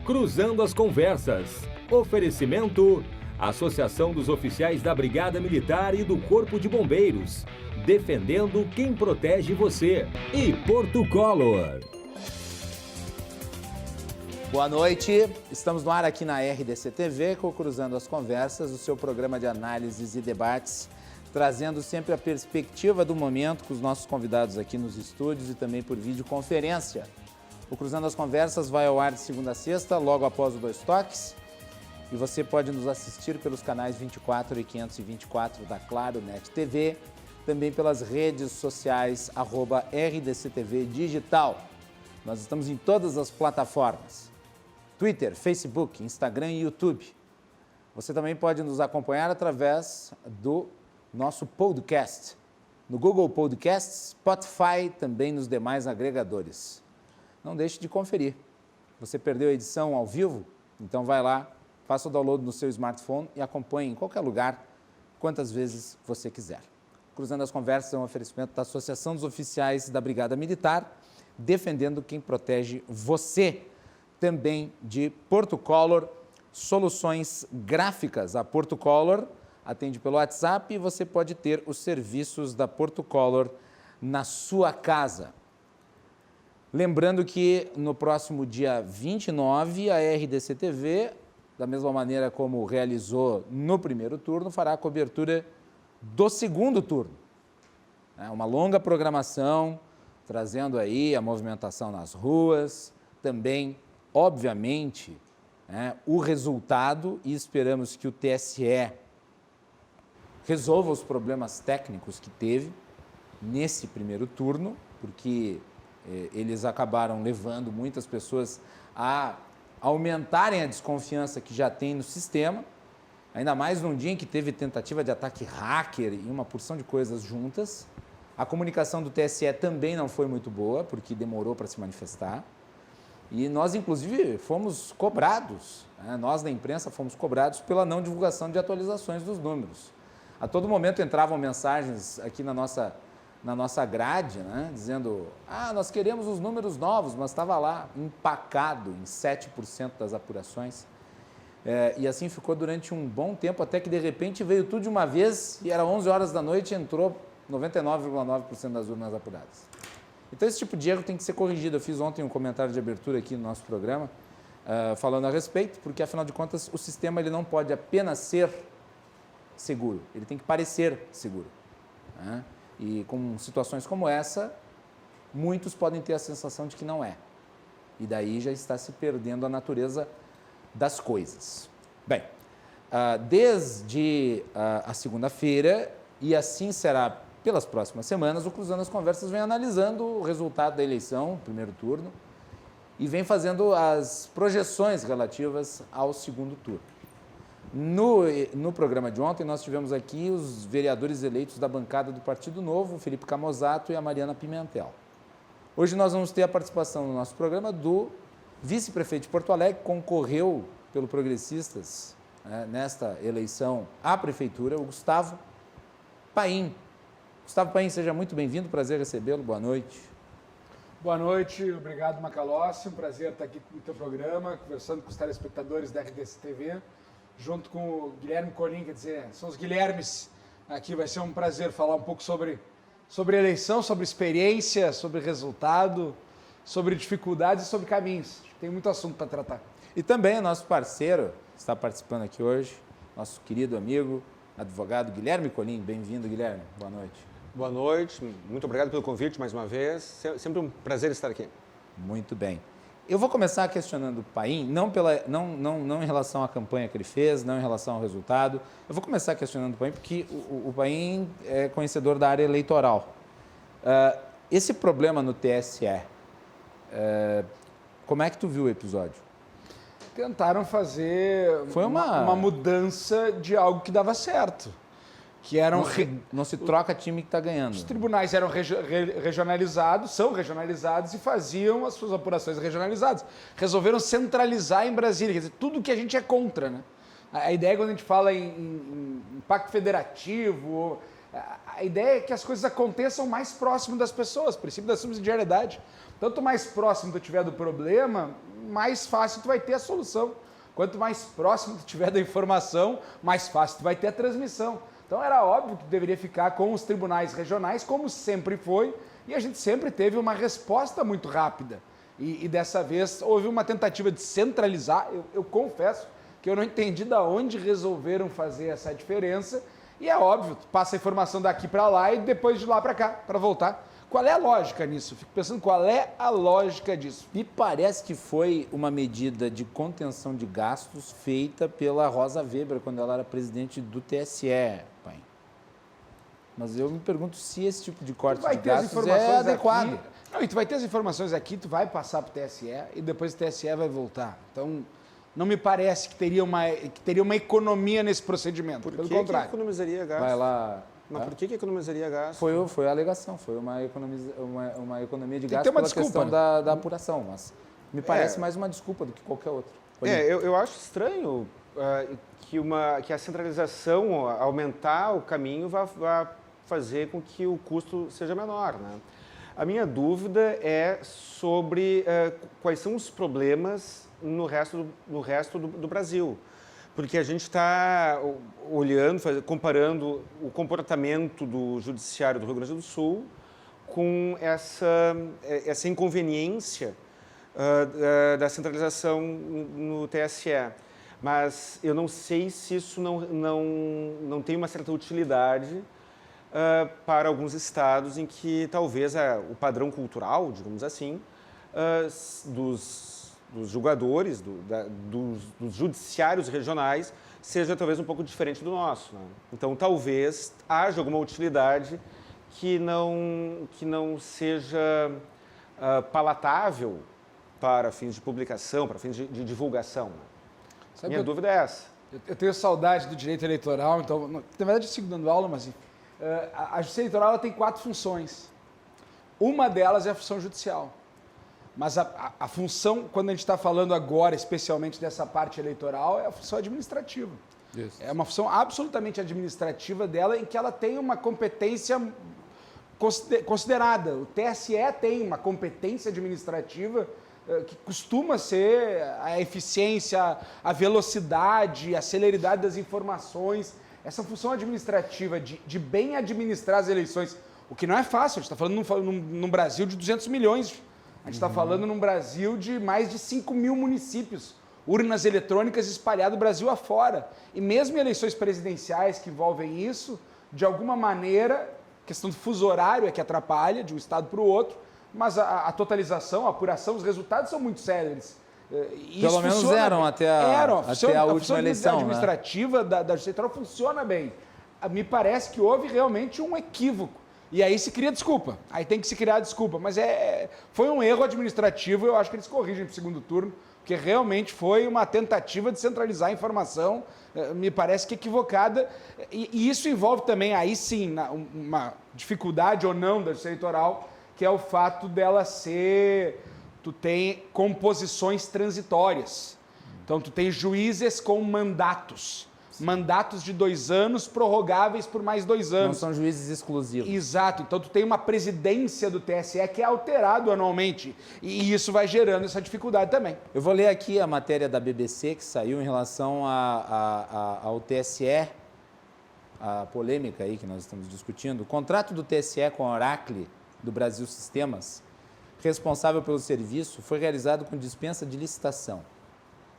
Cruzando as Conversas. Oferecimento: Associação dos Oficiais da Brigada Militar e do Corpo de Bombeiros. Defendendo quem protege você. E Porto Color. Boa noite, estamos no ar aqui na RDC TV com o Cruzando as Conversas, o seu programa de análises e debates, trazendo sempre a perspectiva do momento com os nossos convidados aqui nos estúdios e também por videoconferência. O Cruzando as Conversas vai ao ar de segunda a sexta, logo após o Dois Toques, e você pode nos assistir pelos canais 24 e 524 da Claro Net TV, também pelas redes sociais @RDCTV Digital. Nós estamos em todas as plataformas. Twitter, Facebook, Instagram e YouTube. Você também pode nos acompanhar através do nosso podcast, no Google Podcasts, Spotify, também nos demais agregadores. Não deixe de conferir. Você perdeu a edição ao vivo? Então vai lá, faça o download no seu smartphone e acompanhe em qualquer lugar, quantas vezes você quiser. Cruzando as Conversas é um oferecimento da Associação dos Oficiais da Brigada Militar, defendendo quem protege você. Também de Porto Color, soluções gráficas. A Porto Color atende pelo WhatsApp e você pode ter os serviços da Porto Color na sua casa. Lembrando que no próximo dia 29, a RDC TV, da mesma maneira como realizou no primeiro turno, fará a cobertura do segundo turno. É uma longa programação, trazendo aí a movimentação nas ruas, também obviamente, o resultado, e esperamos que o TSE resolva os problemas técnicos que teve nesse primeiro turno, porque eles acabaram levando muitas pessoas a aumentarem a desconfiança que já tem no sistema, ainda mais num dia em que teve tentativa de ataque hacker e uma porção de coisas juntas. A comunicação do TSE também não foi muito boa, porque demorou para se manifestar. E nós, inclusive, fomos cobrados, nós da imprensa fomos cobrados pela não divulgação de atualizações dos números. A todo momento entravam mensagens aqui na nossa grade, dizendo, nós queremos os números novos, mas estava lá empacado em 7% das apurações. E assim ficou durante um bom tempo, até que de repente veio tudo de uma vez e era 11 horas da noite e entrou 99,9% das urnas apuradas. Então, esse tipo de erro tem que ser corrigido. Eu fiz ontem um comentário de abertura aqui no nosso programa, falando a respeito, porque, afinal de contas, o sistema ele não pode apenas ser seguro, ele tem que parecer seguro. E com situações como essa, muitos podem ter a sensação de que não é. E daí já está se perdendo a natureza das coisas. Bem, desde a segunda-feira, e assim será pelas próximas semanas, o Cruzando as Conversas vem analisando o resultado da eleição, primeiro turno, e vem fazendo as projeções relativas ao segundo turno. No programa de ontem, nós tivemos aqui os vereadores eleitos da bancada do Partido Novo, o Felipe Camozzato e a Mariana Pimentel. Hoje nós vamos ter a participação no nosso programa do vice-prefeito de Porto Alegre, que concorreu pelo Progressistas nesta eleição à prefeitura, o Gustavo Paim. Gustavo Paim, seja muito bem-vindo, prazer recebê-lo, boa noite. Boa noite, obrigado Macalossi, um prazer estar aqui no teu programa, conversando com os telespectadores da RDC TV, junto com o Guilherme Colim, quer dizer, são os Guilhermes aqui, vai ser um prazer falar um pouco sobre eleição, sobre experiência, sobre resultado, sobre dificuldades e sobre caminhos. Tem muito assunto para tratar. E também o nosso parceiro, que está participando aqui hoje, nosso querido amigo, advogado Guilherme Colim. Bem-vindo, Guilherme. Boa noite. Boa noite, muito obrigado pelo convite mais uma vez. Sempre um prazer estar aqui. Muito bem. Eu vou começar questionando o Paim, não em relação à campanha que ele fez, não em relação ao resultado. Eu vou começar questionando o Paim porque o Paim é conhecedor da área eleitoral. Esse problema no TSE, como é que tu viu o episódio? Tentaram fazer uma mudança de algo que dava certo. Que eram não se troca time que está ganhando. Os tribunais eram regionalizados, são regionalizados e faziam as suas apurações regionalizadas. Resolveram centralizar em Brasília, quer dizer, tudo que a gente é contra, né? A ideia, quando a gente fala em pacto federativo, a ideia é que as coisas aconteçam mais próximo das pessoas, princípio da subsidiariedade. Quanto mais próximo tu tiver do problema, mais fácil tu vai ter a solução. Quanto mais próximo tu tiver da informação, mais fácil tu vai ter a transmissão. Então era óbvio que deveria ficar com os tribunais regionais, como sempre foi, e a gente sempre teve uma resposta muito rápida. E dessa vez houve uma tentativa de centralizar. Eu confesso que eu não entendi de onde resolveram fazer essa diferença. E é óbvio, passa a informação daqui para lá e depois de lá para cá, para voltar. Qual é a lógica nisso? Fico pensando qual é a lógica disso. Me parece que foi uma medida de contenção de gastos feita pela Rosa Weber quando ela era presidente do TSE, pai. Mas eu me pergunto se esse tipo de corte de gastos é adequado. Não, e tu vai ter as informações aqui, tu vai passar para o TSE e depois o TSE vai voltar. Então, não me parece que teria uma economia nesse procedimento. Por Pelo que contrário. que economizaria gasto? Vai lá. Mas por que economizaria gasto? Foi a alegação, foi uma economia de Tem que gasto ter uma pela desculpa, questão né? da apuração, mas me parece mais uma desculpa do que qualquer outra. Eu acho estranho que a centralização, aumentar o caminho, vá fazer com que o custo seja menor, né? A minha dúvida é sobre quais são os problemas no resto do Brasil. Porque a gente está olhando, comparando o comportamento do Judiciário do Rio Grande do Sul com essa inconveniência da centralização no TSE. Mas eu não sei se isso não tem uma certa utilidade para alguns estados em que talvez o padrão cultural, digamos assim, dos julgadores, dos judiciários regionais, seja talvez um pouco diferente do nosso, né? Então, talvez haja alguma utilidade que não seja palatável para fins de publicação, para fins de divulgação. Né? Minha dúvida é essa. Eu tenho saudade do direito eleitoral, então, na verdade, eu sigo dando aula, mas a Justiça Eleitoral ela tem 4 funções. Uma delas é a função judicial. Mas a função, quando a gente está falando agora, especialmente dessa parte eleitoral, é a função administrativa. Isso. É uma função absolutamente administrativa dela, em que ela tem uma competência considerada. O TSE tem uma competência administrativa que costuma ser a eficiência, a velocidade, a celeridade das informações. Essa função administrativa de bem administrar as eleições, o que não é fácil. A gente está falando num Brasil de 200 milhões. A gente está falando num Brasil de mais de 5 mil municípios, urnas eletrônicas espalhadas o Brasil afora. E mesmo em eleições presidenciais que envolvem isso, de alguma maneira, questão do fuso horário é que atrapalha de um estado para o outro, mas a totalização, a apuração, os resultados são muito céleres. Pelo menos eram até a última eleição. A administrativa da Justiça Eleitoral funciona bem. Me parece que houve realmente um equívoco. E aí se cria desculpa. Aí tem que se criar desculpa. Mas foi um erro administrativo, eu acho que eles corrigem para o segundo turno, porque realmente foi uma tentativa de centralizar a informação, me parece que equivocada. E isso envolve também, aí sim, uma dificuldade ou não da Justiça Eleitoral, que é o fato dela ser... Tu tem composições transitórias. Então, tu tem juízes com mandatos. Mandatos de 2 anos, prorrogáveis por mais 2 anos. Não são juízes exclusivos. Exato. Então, tu tem uma presidência do TSE que é alterado anualmente. E isso vai gerando essa dificuldade também. Eu vou ler aqui a matéria da BBC que saiu em relação ao TSE, a polêmica aí que nós estamos discutindo. O contrato do TSE com a Oracle, do Brasil Sistemas, responsável pelo serviço, foi realizado com dispensa de licitação.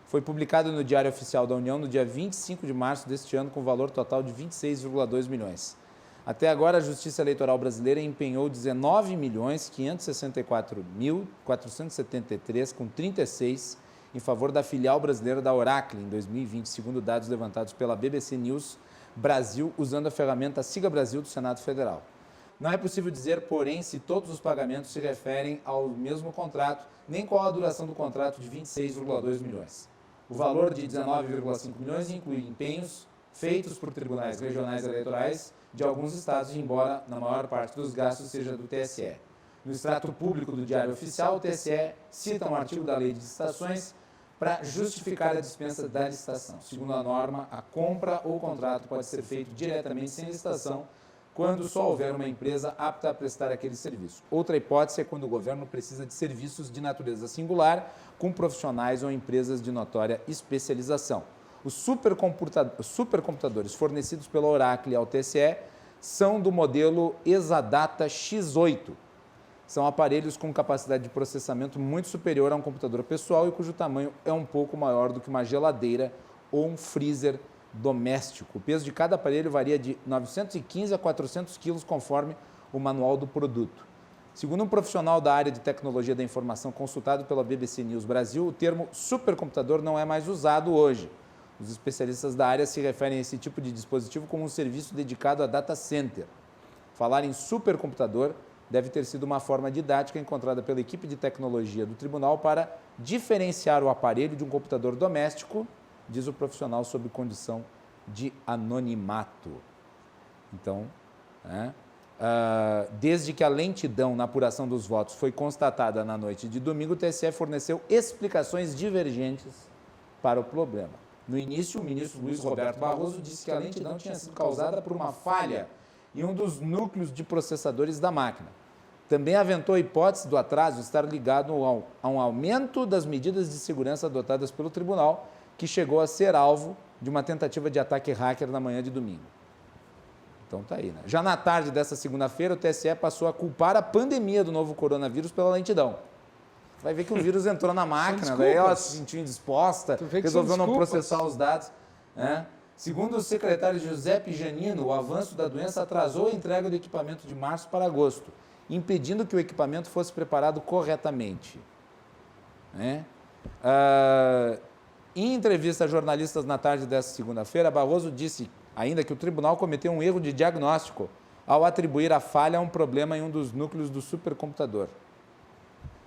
Foi publicado no Diário Oficial da União no dia 25 de março deste ano, com valor total de 26,2 milhões. Até agora, a Justiça Eleitoral Brasileira empenhou 19.564.473,36 em favor da filial brasileira da Oracle em 2020, segundo dados levantados pela BBC News Brasil, usando a ferramenta Siga Brasil do Senado Federal. Não é possível dizer, porém, se todos os pagamentos se referem ao mesmo contrato, nem qual a duração do contrato de 26,2 milhões. O valor de 19,5 milhões inclui empenhos feitos por tribunais regionais eleitorais de alguns estados, embora na maior parte dos gastos seja do TSE. No extrato público do Diário Oficial, o TSE cita um artigo da Lei de Licitações para justificar a dispensa da licitação. Segundo a norma, a compra ou contrato pode ser feito diretamente sem licitação, quando só houver uma empresa apta a prestar aquele serviço. Outra hipótese é quando o governo precisa de serviços de natureza singular, com profissionais ou empresas de notória especialização. Os supercomputadores fornecidos pela Oracle ao TSE são do modelo Exadata X8. São aparelhos com capacidade de processamento muito superior a um computador pessoal e cujo tamanho é um pouco maior do que uma geladeira ou um freezer doméstico. O peso de cada aparelho varia de 915 a 400 quilos, conforme o manual do produto. Segundo um profissional da área de tecnologia da informação consultado pela BBC News Brasil, o termo supercomputador não é mais usado hoje. Os especialistas da área se referem a esse tipo de dispositivo como um serviço dedicado a data center. Falar em supercomputador deve ter sido uma forma didática encontrada pela equipe de tecnologia do tribunal para diferenciar o aparelho de um computador doméstico, diz o profissional, sob condição de anonimato. Então, desde que a lentidão na apuração dos votos foi constatada na noite de domingo, o TSE forneceu explicações divergentes para o problema. No início, o ministro Luiz Roberto Barroso disse que a lentidão tinha sido causada por uma falha em um dos núcleos de processadores da máquina. Também aventou a hipótese do atraso estar ligado a um aumento das medidas de segurança adotadas pelo tribunal, que chegou a ser alvo de uma tentativa de ataque hacker na manhã de domingo. Então tá aí, né? Já na tarde dessa segunda-feira, o TSE passou a culpar a pandemia do novo coronavírus pela lentidão. Vai ver que o vírus entrou na máquina, daí ela se sentiu indisposta, resolveu não processar os dados. Né? Segundo o secretário Giuseppe Janino, o avanço da doença atrasou a entrega do equipamento de março para agosto, impedindo que o equipamento fosse preparado corretamente. Né? Em entrevista a jornalistas na tarde desta segunda-feira, Barroso disse ainda que o tribunal cometeu um erro de diagnóstico ao atribuir a falha a um problema em um dos núcleos do supercomputador.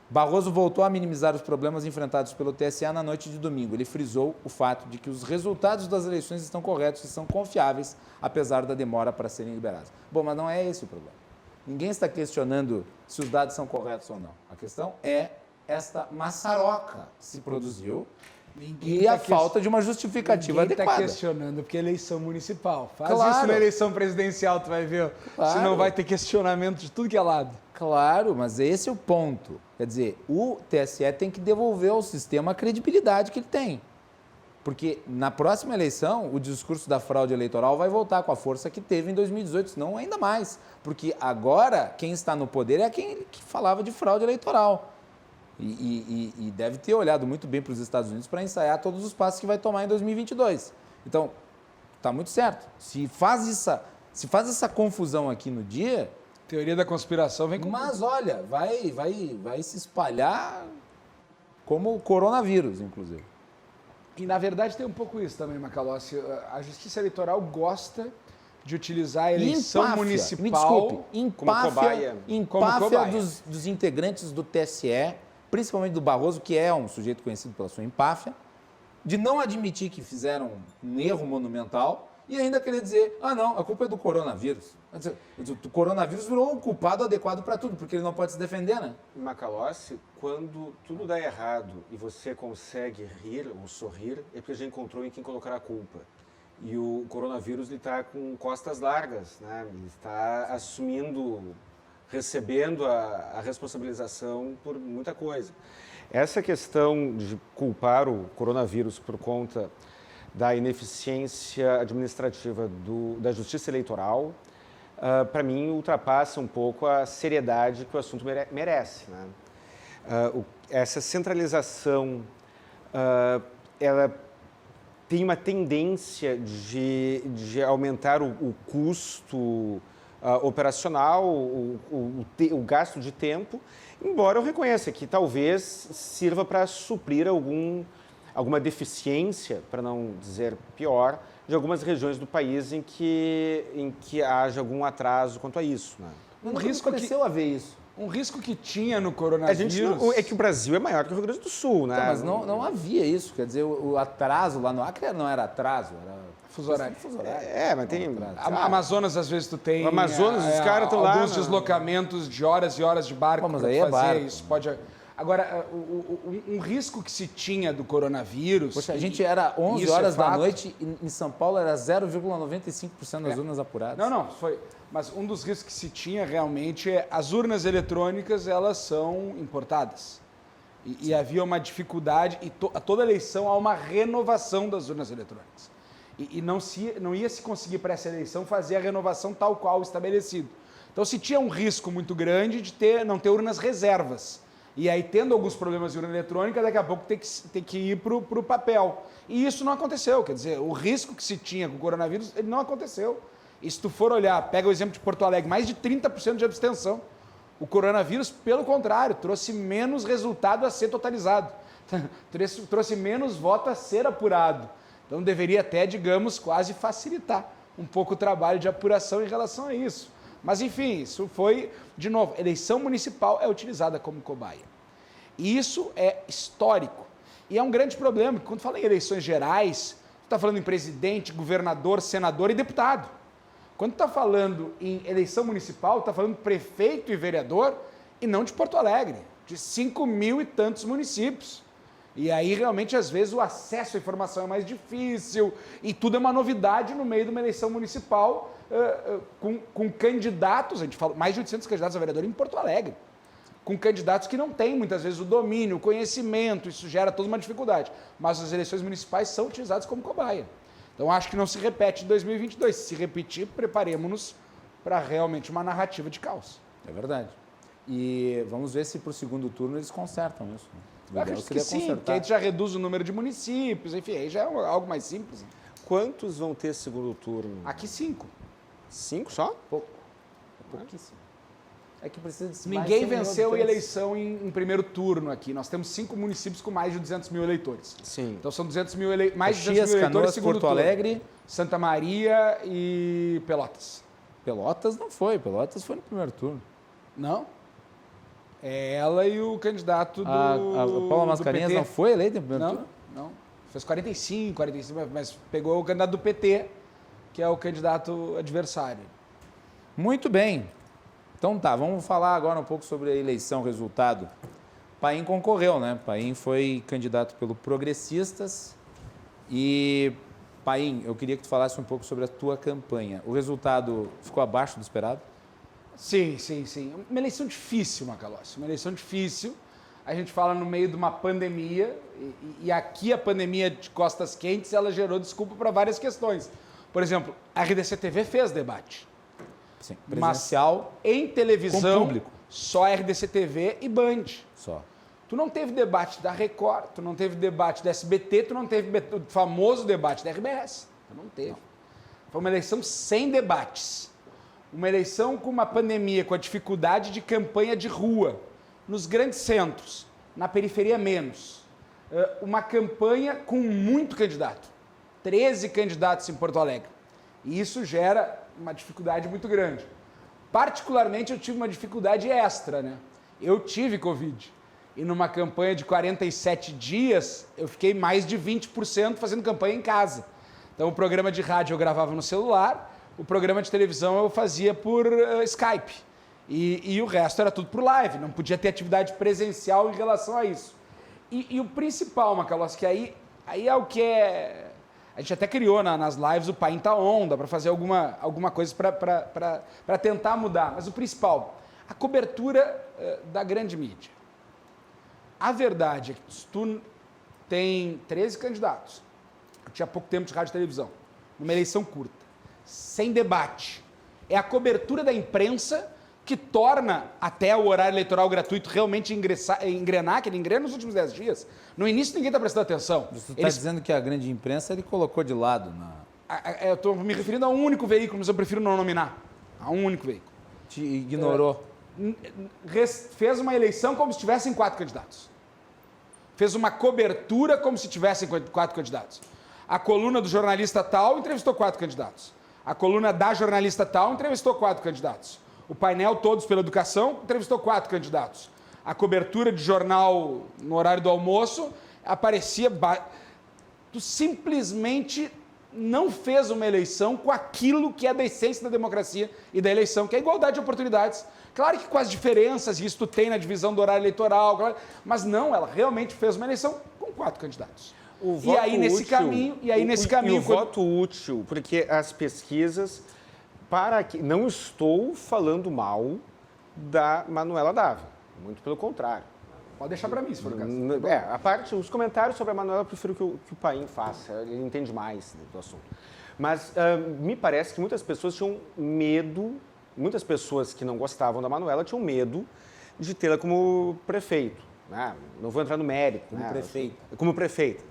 Barroso voltou a minimizar os problemas enfrentados pelo TSE na noite de domingo. Ele frisou o fato de que os resultados das eleições estão corretos e são confiáveis, apesar da demora para serem liberados. Bom, mas não é esse o problema. Ninguém está questionando se os dados são corretos ou não. A questão é esta maçaroca que se produziu e a falta de uma justificativa adequada. Ninguém está questionando, porque é eleição municipal. Faz Claro. isso na eleição presidencial, tu vai ver. Claro. Senão vai ter questionamento de tudo que é lado. Claro, mas esse é o ponto. Quer dizer, o TSE tem que devolver ao sistema a credibilidade que ele tem. Porque na próxima eleição, o discurso da fraude eleitoral vai voltar com a força que teve em 2018, senão ainda mais. Porque agora, quem está no poder é quem que falava de fraude eleitoral. E deve ter olhado muito bem para os Estados Unidos para ensaiar todos os passos que vai tomar em 2022. Então, está muito certo. Se faz essa confusão aqui no dia... Teoria da conspiração vem com... Mas olha, vai se espalhar como o coronavírus, inclusive. E na verdade tem um pouco isso também, Macalossi. A Justiça Eleitoral gosta de utilizar a eleição municipal me desculpe, como cobaia. Empáfia dos integrantes do TSE, principalmente do Barroso, que é um sujeito conhecido pela sua empáfia, de não admitir que fizeram um erro monumental e ainda querer dizer, não, a culpa é do coronavírus. O coronavírus virou um culpado adequado para tudo, porque ele não pode se defender, né? Macalossi, quando tudo dá errado e você consegue rir ou sorrir, é porque já encontrou em quem colocar a culpa. E o coronavírus está com costas largas, né? Ele está assumindo, recebendo a responsabilização por muita coisa. Essa questão de culpar o coronavírus por conta da ineficiência administrativa da Justiça Eleitoral, para mim, ultrapassa um pouco a seriedade que o assunto merece. Né? Essa centralização, ela tem uma tendência de aumentar o custo operacional, o gasto de tempo, embora eu reconheça que talvez sirva para suprir alguma deficiência, para não dizer pior, de algumas regiões do país em que haja algum atraso quanto a isso. Né? Um risco começou a ver isso. Um risco que tinha no coronavírus... é que o Brasil é maior que o Rio Grande do Sul, né? Então, mas não havia isso. Quer dizer, o atraso lá no Acre não era atraso, era... Fuso horário. Mas tem... Amazonas, às vezes, tu tem... Amazonas, os caras estão lá... Alguns deslocamentos de horas e horas de barco mas para aí fazer é barco. isso. Pode Agora, um risco que se tinha do coronavírus... Poxa, a gente era 11 horas da noite e em São Paulo era 0,95% das urnas apuradas. Não, foi... Mas um dos riscos que se tinha realmente é as urnas eletrônicas, elas são importadas. E havia uma dificuldade, e toda eleição há uma renovação das urnas eletrônicas. E não ia se conseguir para essa eleição fazer a renovação tal qual estabelecido. Então se tinha um risco muito grande de não ter urnas reservas. E aí, tendo alguns problemas de urna eletrônica, daqui a pouco tem que ir para o papel. E isso não aconteceu. Quer dizer, o risco que se tinha com o coronavírus, ele não aconteceu. E se tu for olhar, pega o exemplo de Porto Alegre, mais de 30% de abstenção. O coronavírus, pelo contrário, trouxe menos resultado a ser totalizado. Trouxe menos voto a ser apurado. Então deveria até, digamos, quase facilitar um pouco o trabalho de apuração em relação a isso. Mas, enfim, isso foi, de novo, eleição municipal é utilizada como cobaia. E isso é histórico. E é um grande problema, porque quando fala em eleições gerais, tu está falando em presidente, governador, senador e deputado. Quando tu está falando em eleição municipal, está falando de prefeito e vereador, e não de Porto Alegre, de 5.000 e tantos municípios. E aí, realmente, às vezes, o acesso à informação é mais difícil, e tudo é uma novidade no meio de uma eleição municipal, com candidatos, a gente fala, mais de 800 candidatos a vereador em Porto Alegre, com candidatos que não têm, muitas vezes, o domínio, o conhecimento, isso gera toda uma dificuldade. Mas as eleições municipais são utilizadas como cobaia. Então, acho que não se repete em 2022. Se repetir, preparemos-nos para realmente uma narrativa de caos. É verdade. E vamos ver se para o segundo turno eles consertam isso. Eu acredito que sim, porque aí já reduz o número de municípios, enfim, aí já é algo mais simples. Quantos vão ter segundo turno? Aqui 5. 5 só? Pouco. É pouquíssimo. É que precisa de Ninguém venceu a eleição em primeiro turno aqui. Nós temos 5 municípios com mais de 200 mil eleitores. Sim. Então são 200 mil mais de 200 Caxias, mil eleitores Canoas, segundo Porto turno. Alegre. Santa Maria e Pelotas. Pelotas não foi. Pelotas foi no primeiro turno. Não? É ela e o candidato do A Paula Mascarenhas não foi eleita no primeiro turno? Não. Fez 45, mas pegou o candidato do PT, que é o candidato adversário. Muito bem. Então tá, vamos falar agora um pouco sobre a eleição, resultado. Paim concorreu, né? Paim foi candidato pelo Progressistas e, Paim, eu queria que tu falasse um pouco sobre a tua campanha. O resultado ficou abaixo do esperado? Sim. Uma eleição difícil, Macalossi, uma eleição difícil. A gente fala no meio de uma pandemia e aqui a pandemia de costas quentes, ela gerou desculpa para várias questões. Por exemplo, a RDC TV fez debate. Sim, presencial, mas em televisão, com público. Só RDC TV e Band. Só. Tu não teve debate da Record, tu não teve debate da SBT, tu não teve o famoso debate da RBS. Tu não teve. Não. Foi uma eleição sem debates. Uma eleição com uma pandemia, com a dificuldade de campanha de rua, nos grandes centros, na periferia menos. Uma campanha com muito candidato. 13 candidatos em Porto Alegre. E isso gera uma dificuldade muito grande. Particularmente, eu tive uma dificuldade extra, né? Eu tive Covid. E numa campanha de 47 dias, eu fiquei mais de 20% fazendo campanha em casa. Então, o programa de rádio eu gravava no celular, o programa de televisão eu fazia por Skype. E o resto era tudo por live, não podia ter atividade presencial em relação a isso. E o principal, Macalossi, que aí é o que é... A gente até criou nas lives o Paim tá On, dá para fazer alguma coisa para tentar mudar. Mas o principal, a cobertura da grande mídia. A verdade é que se tu tem 13 candidatos, eu tinha pouco tempo de rádio e televisão, numa eleição curta, sem debate, é a cobertura da imprensa que torna até o horário eleitoral gratuito realmente engrenar, que ele engrena nos últimos 10 dias. No início ninguém está prestando atenção. Você está dizendo que a grande imprensa ele colocou de lado. Eu estou me referindo a um único veículo, mas eu prefiro não nominar. A um único veículo. Te ignorou. Fez uma eleição como se tivessem 4 candidatos. Fez uma cobertura como se tivessem 4 candidatos. A coluna do jornalista tal entrevistou 4 candidatos. A coluna da jornalista tal entrevistou 4 candidatos. O painel Todos pela Educação entrevistou 4 candidatos. A cobertura de jornal no horário do almoço aparecia... Tu simplesmente não fez uma eleição com aquilo que é da essência da democracia e da eleição, que é a igualdade de oportunidades. Claro que com as diferenças, e isso tu tem na divisão do horário eleitoral, claro, mas não, ela realmente fez uma eleição com 4 candidatos. E aí nesse caminho, o voto útil, porque as pesquisas, não estou falando mal da Manuela Dávila, muito pelo contrário. Pode deixar para mim, se for o caso. A parte, os comentários sobre a Manuela, eu prefiro que o Paim faça, ele entende mais do assunto. Mas me parece que muitas pessoas tinham medo, muitas pessoas que não gostavam da Manuela tinham medo de tê-la como prefeito. Né? Não vou entrar no mérito. Como prefeita. Como prefeita.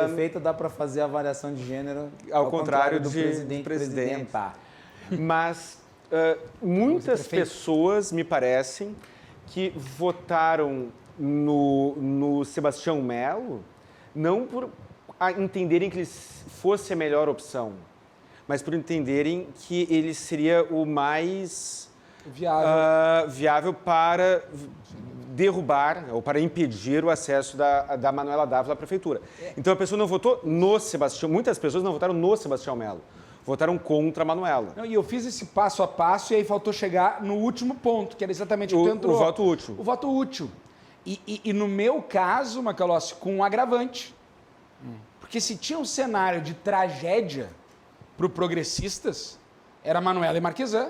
Prefeita dá para fazer a variação de gênero ao contrário do presidente. Mas muitas pessoas, me parecem, que votaram no Sebastião Melo não por entenderem que ele fosse a melhor opção, mas por entenderem que ele seria o mais viável para derrubar ou para impedir o acesso da Manuela Dávila à prefeitura. Então a pessoa não votou no Sebastião, muitas pessoas não votaram no Sebastião Melo, votaram contra a Manuela. Não, e eu fiz esse passo a passo e aí faltou chegar no último ponto, que era exatamente o que tu entrou. O voto útil. O voto útil. E no meu caso, Macalossi, com um agravante. Porque se tinha um cenário de tragédia para os progressistas, era Manuela e Marquesan.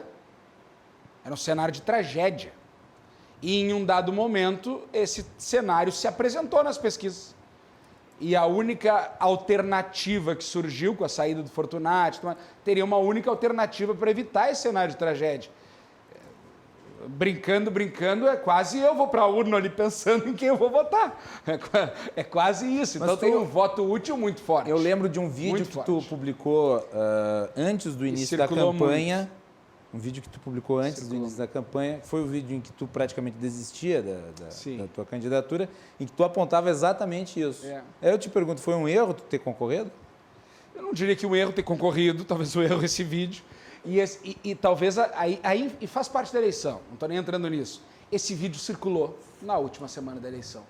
Era um cenário de tragédia. E em um dado momento, esse cenário se apresentou nas pesquisas. E a única alternativa que surgiu com a saída do Fortunati, teria uma única alternativa para evitar esse cenário de tragédia. Brincando, é quase eu vou para a urna ali pensando em quem eu vou votar. É quase isso. Então tem um voto útil muito forte. Eu lembro de um vídeo que tu publicou antes do início da campanha. Muito. Um vídeo que tu publicou antes do início da campanha, foi o vídeo em que tu praticamente desistia da tua candidatura, em que tu apontava exatamente isso. Aí eu te pergunto, foi um erro tu ter concorrido? Eu não diria que um erro ter concorrido, talvez um erro esse vídeo. E talvez aí faz parte da eleição, não estou nem entrando nisso. Esse vídeo circulou na última semana da eleição.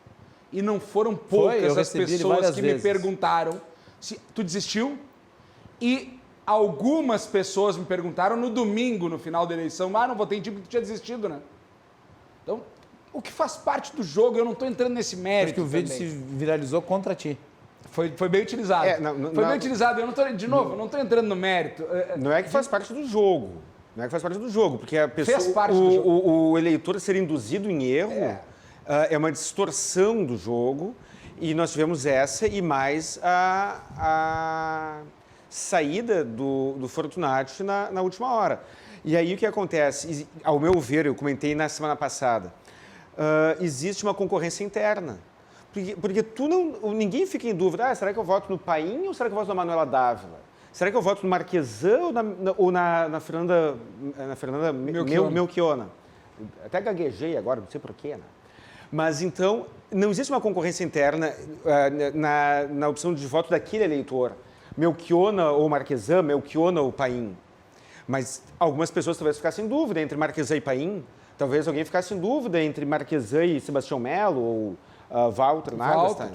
E não foram poucas as pessoas que me perguntaram se tu desistiu. E algumas pessoas me perguntaram no domingo, no final da eleição, não votei em ti porque tu tinha desistido, né? Então, o que faz parte do jogo, eu não estou entrando nesse mérito. Acho que o vídeo se viralizou contra ti. Foi bem utilizado. Foi bem utilizado. Eu não tô, de novo, não estou entrando no mérito. Não é que faz parte do jogo. Não é que faz parte do jogo, porque a pessoa, fez parte do jogo. O eleitor ser induzido em erro é uma distorção do jogo, e nós tivemos essa e mais a saída do Fortunati na última hora. E aí o que acontece? Ao meu ver, eu comentei na semana passada, existe uma concorrência interna. Porque ninguém fica em dúvida, será que eu voto no Paim ou será que eu voto na Manuela Dávila? Será que eu voto no Marquesan ou na Fernanda Melchiona? Até gaguejei agora, não sei porquê, né? Mas então, não existe uma concorrência interna na opção de voto daquele eleitor. Melchiona ou Marquesan, Melchiona ou Paim. Mas algumas pessoas talvez ficassem em dúvida entre Marquesan e Paim. Talvez alguém ficasse em dúvida entre Marquesan e Sebastião Melo ou Walter Nagelsmann.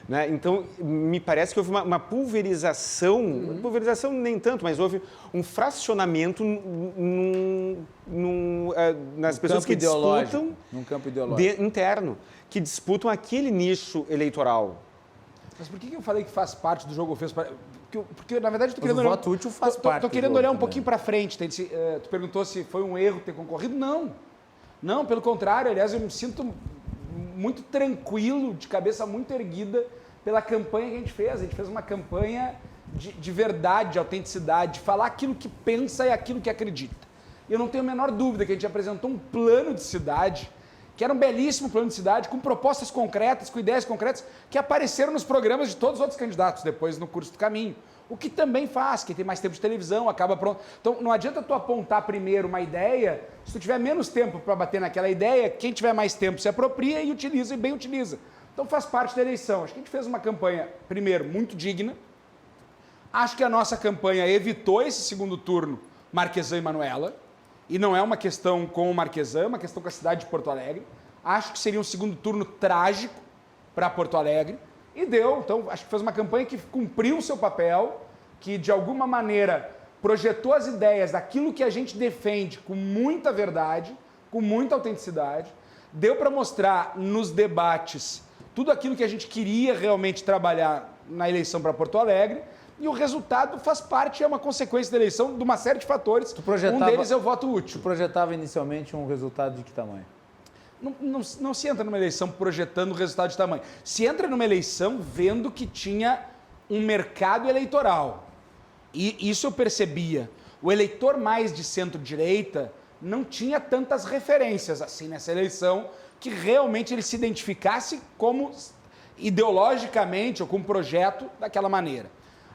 Né? Então, me parece que houve uma pulverização, pulverização nem tanto, mas houve um fracionamento nas pessoas que disputam, num campo ideológico interno, que disputam aquele nicho eleitoral. Mas por que eu falei que faz parte do jogo? Porque na verdade, o voto útil faz parte. Estou querendo olhar um pouquinho para frente. Tu perguntou se foi um erro ter concorrido? Não, pelo contrário. Aliás, eu me sinto muito tranquilo, de cabeça muito erguida, pela campanha que a gente fez. A gente fez uma campanha de verdade, de autenticidade, de falar aquilo que pensa e aquilo que acredita. E eu não tenho a menor dúvida que a gente apresentou um plano de cidade, que era um belíssimo plano de cidade, com propostas concretas, com ideias concretas, que apareceram nos programas de todos os outros candidatos depois no curso do caminho. O que também faz, quem tem mais tempo de televisão, acaba pronto. Então, não adianta tu apontar primeiro uma ideia, se tu tiver menos tempo para bater naquela ideia, quem tiver mais tempo se apropria e utiliza, e bem utiliza. Então, faz parte da eleição. Acho que a gente fez uma campanha, primeiro, muito digna. Acho que a nossa campanha evitou esse segundo turno, Marquesan e Manuela. E não é uma questão com o Marquesan, é uma questão com a cidade de Porto Alegre. Acho que seria um segundo turno trágico para Porto Alegre, E deu. Então, acho que fez uma campanha que cumpriu o seu papel, que de alguma maneira projetou as ideias daquilo que a gente defende com muita verdade, com muita autenticidade. Deu para mostrar nos debates tudo aquilo que a gente queria realmente trabalhar na eleição para Porto Alegre. E o resultado faz parte, é uma consequência da eleição de uma série de fatores. Um deles é o voto útil. Tu projetava inicialmente um resultado de que tamanho? Não se entra numa eleição projetando o resultado de tamanho. Se entra numa eleição vendo que tinha um mercado eleitoral. E isso eu percebia. O eleitor mais de centro-direita não tinha tantas referências assim nessa eleição que realmente ele se identificasse como ideologicamente ou com um projeto daquela maneira.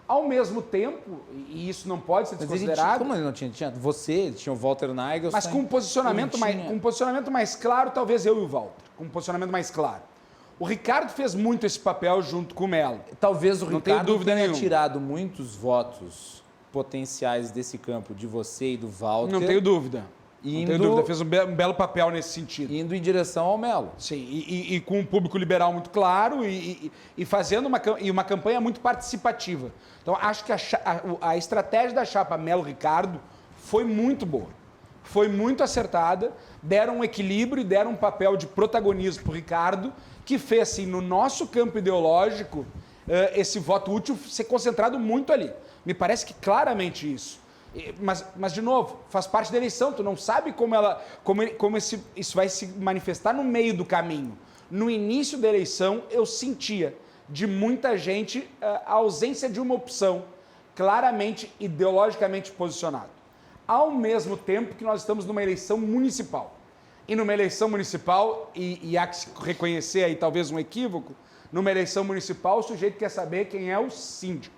Ao mesmo tempo, e isso não pode ser desconsiderado... Como ele não tinha? Ele tinha o Walter Nagel... Mas com um posicionamento mais claro, talvez eu e o Walter. Com um posicionamento mais claro. O Ricardo fez muito esse papel junto com o Melo. Talvez o Ricardo tenha nenhuma. tirado muitos votos potenciais desse campo de você e do Walter. Não tenho dúvida. Não tenho dúvida. Fez um belo papel nesse sentido. Indo em direção ao Melo. Sim, e com um público liberal muito claro e fazendo uma campanha muito participativa. Então, acho que a estratégia da chapa Melo-Ricardo foi muito boa. Foi muito acertada, deram um equilíbrio e deram um papel de protagonismo para o Ricardo, que fez, assim, no nosso campo ideológico, esse voto útil ser concentrado muito ali. Me parece que claramente isso. Mas, de novo, faz parte da eleição, tu não sabe como isso vai se manifestar no meio do caminho. No início da eleição, eu sentia de muita gente a ausência de uma opção claramente ideologicamente posicionada. Ao mesmo tempo que nós estamos numa eleição municipal. E numa eleição municipal, e há que se reconhecer aí talvez um equívoco, numa eleição municipal o sujeito quer saber quem é o síndico,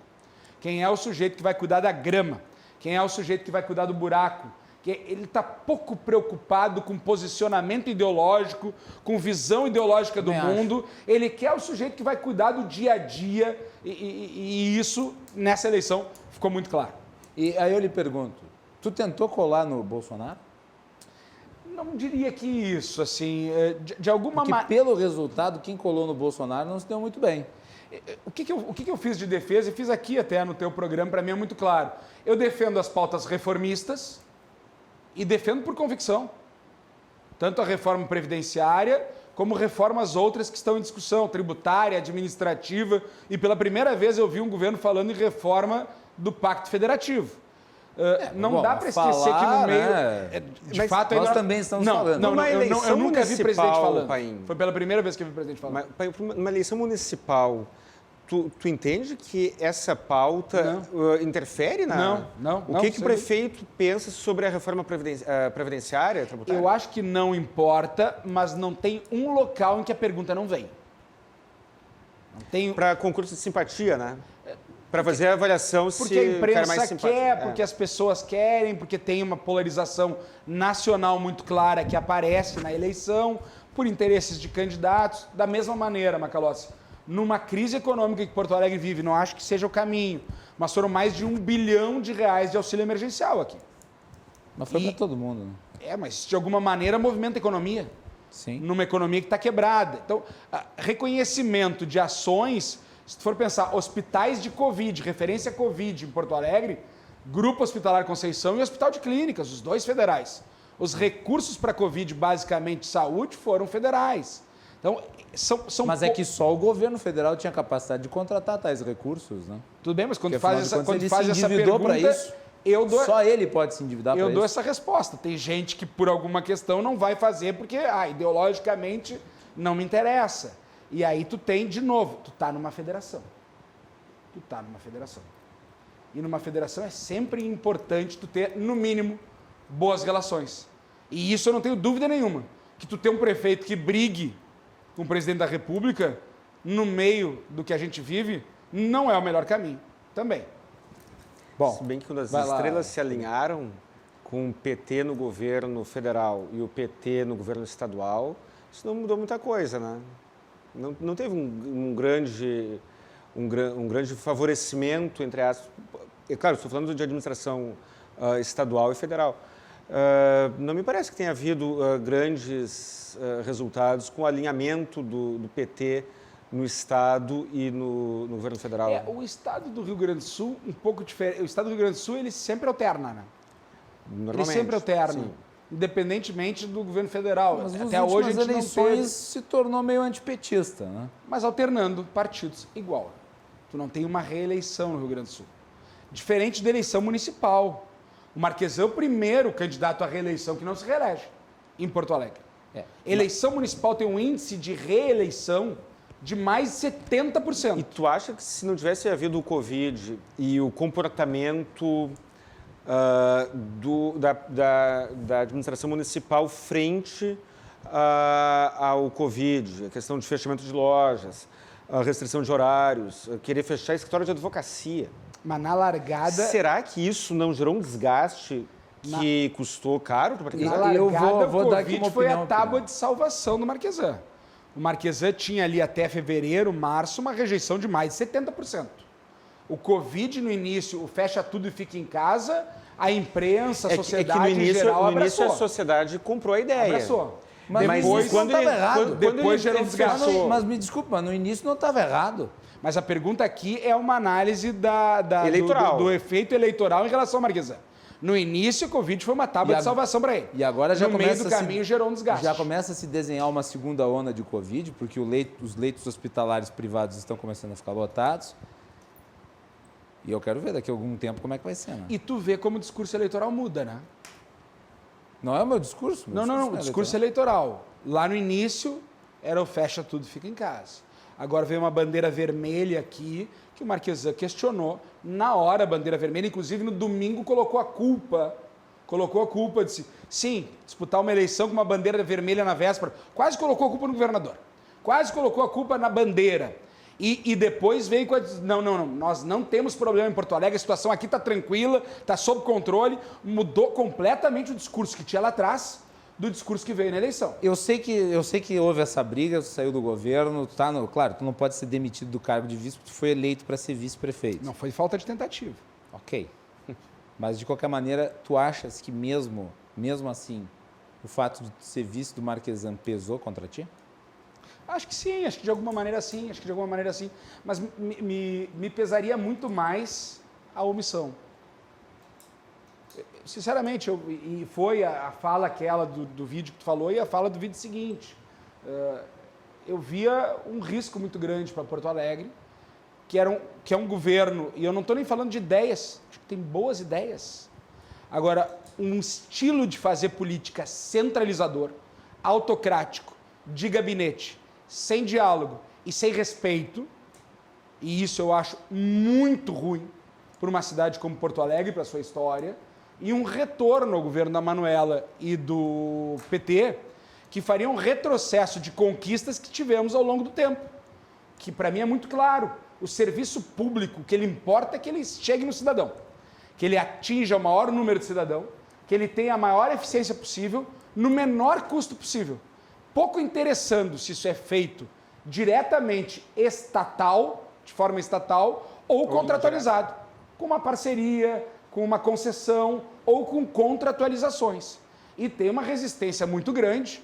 quem é o sujeito que vai cuidar da grama, quem é o sujeito que vai cuidar do buraco, que ele está pouco preocupado com posicionamento ideológico, com visão ideológica do mundo. Ele quer o sujeito que vai cuidar do dia a dia e isso, nessa eleição, ficou muito claro. E aí eu lhe pergunto, tu tentou colar no Bolsonaro? Não diria que isso, assim, de alguma maneira... pelo resultado, quem colou no Bolsonaro não se deu muito bem. O que eu fiz de defesa, e fiz aqui até no teu programa, para mim é muito claro. Eu defendo as pautas reformistas e defendo por convicção. Tanto a reforma previdenciária, como reformas outras que estão em discussão, tributária, administrativa, e pela primeira vez eu vi um governo falando em reforma do Pacto Federativo. Não dá para esquecer que no meio... De fato, nós também estamos falando. Eu nunca vi presidente falando. Foi pela primeira vez que eu vi presidente falando. Mas, numa eleição municipal, tu entende que essa pauta interfere na... Não. O que o prefeito pensa sobre a reforma previdenciária, tributária? Eu acho que não importa, mas não tem um local em que a pergunta não vem. Para concurso de simpatia, né? Para fazer a avaliação porque a imprensa quer, porque as pessoas querem, porque tem uma polarização nacional muito clara que aparece na eleição, por interesses de candidatos. Da mesma maneira, Macalossi, numa crise econômica que Porto Alegre vive, não acho que seja o caminho, mas foram mais de R$1 bilhão de auxílio emergencial aqui. Mas foi para todo mundo, né? Mas de alguma maneira movimenta a economia. Sim. Numa economia que está quebrada. Então, reconhecimento de ações... Se tu for pensar, hospitais de Covid, referência Covid em Porto Alegre, Grupo Hospitalar Conceição e Hospital de Clínicas, os dois federais. Os recursos para Covid, basicamente saúde, foram federais. Então, Mas é que só o governo federal tinha capacidade de contratar tais recursos, né? Tudo bem, mas quando Porque, faz essa pergunta, isso, só ele pode se endividar para isso. Eu dou essa resposta. Tem gente que, por alguma questão, não vai fazer porque, ideologicamente, não me interessa. E aí tu tem, de novo, tu tá numa federação. E numa federação é sempre importante tu ter, no mínimo, boas relações. E isso eu não tenho dúvida nenhuma. Que tu ter um prefeito que brigue com o presidente da República, no meio do que a gente vive, não é o melhor caminho. Também. Bom, se bem que quando as estrelas se alinharam com o PT no governo federal e o PT no governo estadual, isso não mudou muita coisa, né? Não teve um grande favorecimento, entre aspas. É claro, estou falando de administração estadual e federal. Não me parece que tenha havido grandes resultados com o alinhamento do PT no Estado e no governo federal? O Estado do Rio Grande do Sul, um pouco diferente. O Estado do Rio Grande do Sul, ele sempre alterna, né? Normalmente. Ele sempre alterna, sim. independentemente do governo federal. Mas nas Até hoje a gente eleições não teve, se tornou meio antipetista, né? mas alternando partidos igual. Tu não tem uma reeleição no Rio Grande do Sul. Diferente da eleição municipal. O Marquesan é o primeiro candidato à reeleição que não se reelege em Porto Alegre. Eleição municipal tem um índice de reeleição de mais de 70%. E tu acha que se não tivesse havido o Covid e o comportamento da administração municipal frente ao Covid, a questão de fechamento de lojas, a restrição de horários, querer fechar escritório de advocacia, Mas na largada... será que isso não gerou um desgaste que custou caro para o Na Marquesan? largada, vou o dar aqui uma Covid foi a opinião tábua aqui. de salvação do Marquesan. O Marquesan tinha ali até fevereiro, março, uma rejeição de mais de 70%. O Covid no início, o fecha tudo e fica em casa, a imprensa, a sociedade no em início, geral no início abraçou. a sociedade comprou a ideia. Abraçou. Mas Depois, isso não estava errado. depois gerou um desgaste. Mas me desculpa, mas no início não estava errado. Mas a pergunta aqui é uma análise Eleitoral. do efeito eleitoral em relação ao Marquesan. No início, o Covid foi uma tábua de salvação para ele. E agora já no meio começa do caminho gerou um desgaste. Já começa a se desenhar uma segunda onda de Covid, porque os leitos hospitalares privados estão começando a ficar lotados. E eu quero ver daqui a algum tempo como é que vai ser, né? E tu vê como o discurso eleitoral muda, né? Não é o meu discurso? Não. O discurso eleitoral. Lá no início, era o fecha tudo, fica em casa. Agora veio uma bandeira vermelha aqui, que o Marquesan questionou. Na hora, a bandeira vermelha, inclusive no domingo, colocou a culpa, disse, sim, disputar uma eleição com uma bandeira vermelha na véspera, quase colocou a culpa no governador, quase colocou a culpa na bandeira. E depois veio com a... Não, nós não temos problema em Porto Alegre, a situação aqui está tranquila, está sob controle, mudou completamente o discurso que tinha lá atrás do discurso que veio na eleição. Eu sei que houve essa briga, tu saiu do governo, claro, tu não pode ser demitido do cargo de vice, porque tu foi eleito para ser vice-prefeito. Não foi falta de tentativa. Ok. Mas, de qualquer maneira, tu achas que mesmo assim, o fato de ser vice do Marquesan pesou contra ti? Acho que sim, acho que de alguma maneira sim, mas me pesaria muito mais a omissão. Sinceramente, e foi a fala aquela do vídeo que tu falou e a fala do vídeo seguinte. Eu via um risco muito grande para Porto Alegre, que é um governo, e eu não estou nem falando de ideias, acho que tem boas ideias. Agora, um estilo de fazer política centralizador, autocrático, de gabinete, sem diálogo e sem respeito, e isso eu acho muito ruim para uma cidade como Porto Alegre, para a sua história, e um retorno ao governo da Manoela e do PT, que faria um retrocesso de conquistas que tivemos ao longo do tempo. Que para mim é muito claro, o serviço público, o que ele importa é que ele chegue no cidadão, que ele atinja o maior número de cidadão, que ele tenha a maior eficiência possível, no menor custo possível. Pouco interessando se isso é feito diretamente estatal, de forma estatal, ou contratualizado, com uma parceria, com uma concessão ou com contratualizações. E tem uma resistência muito grande,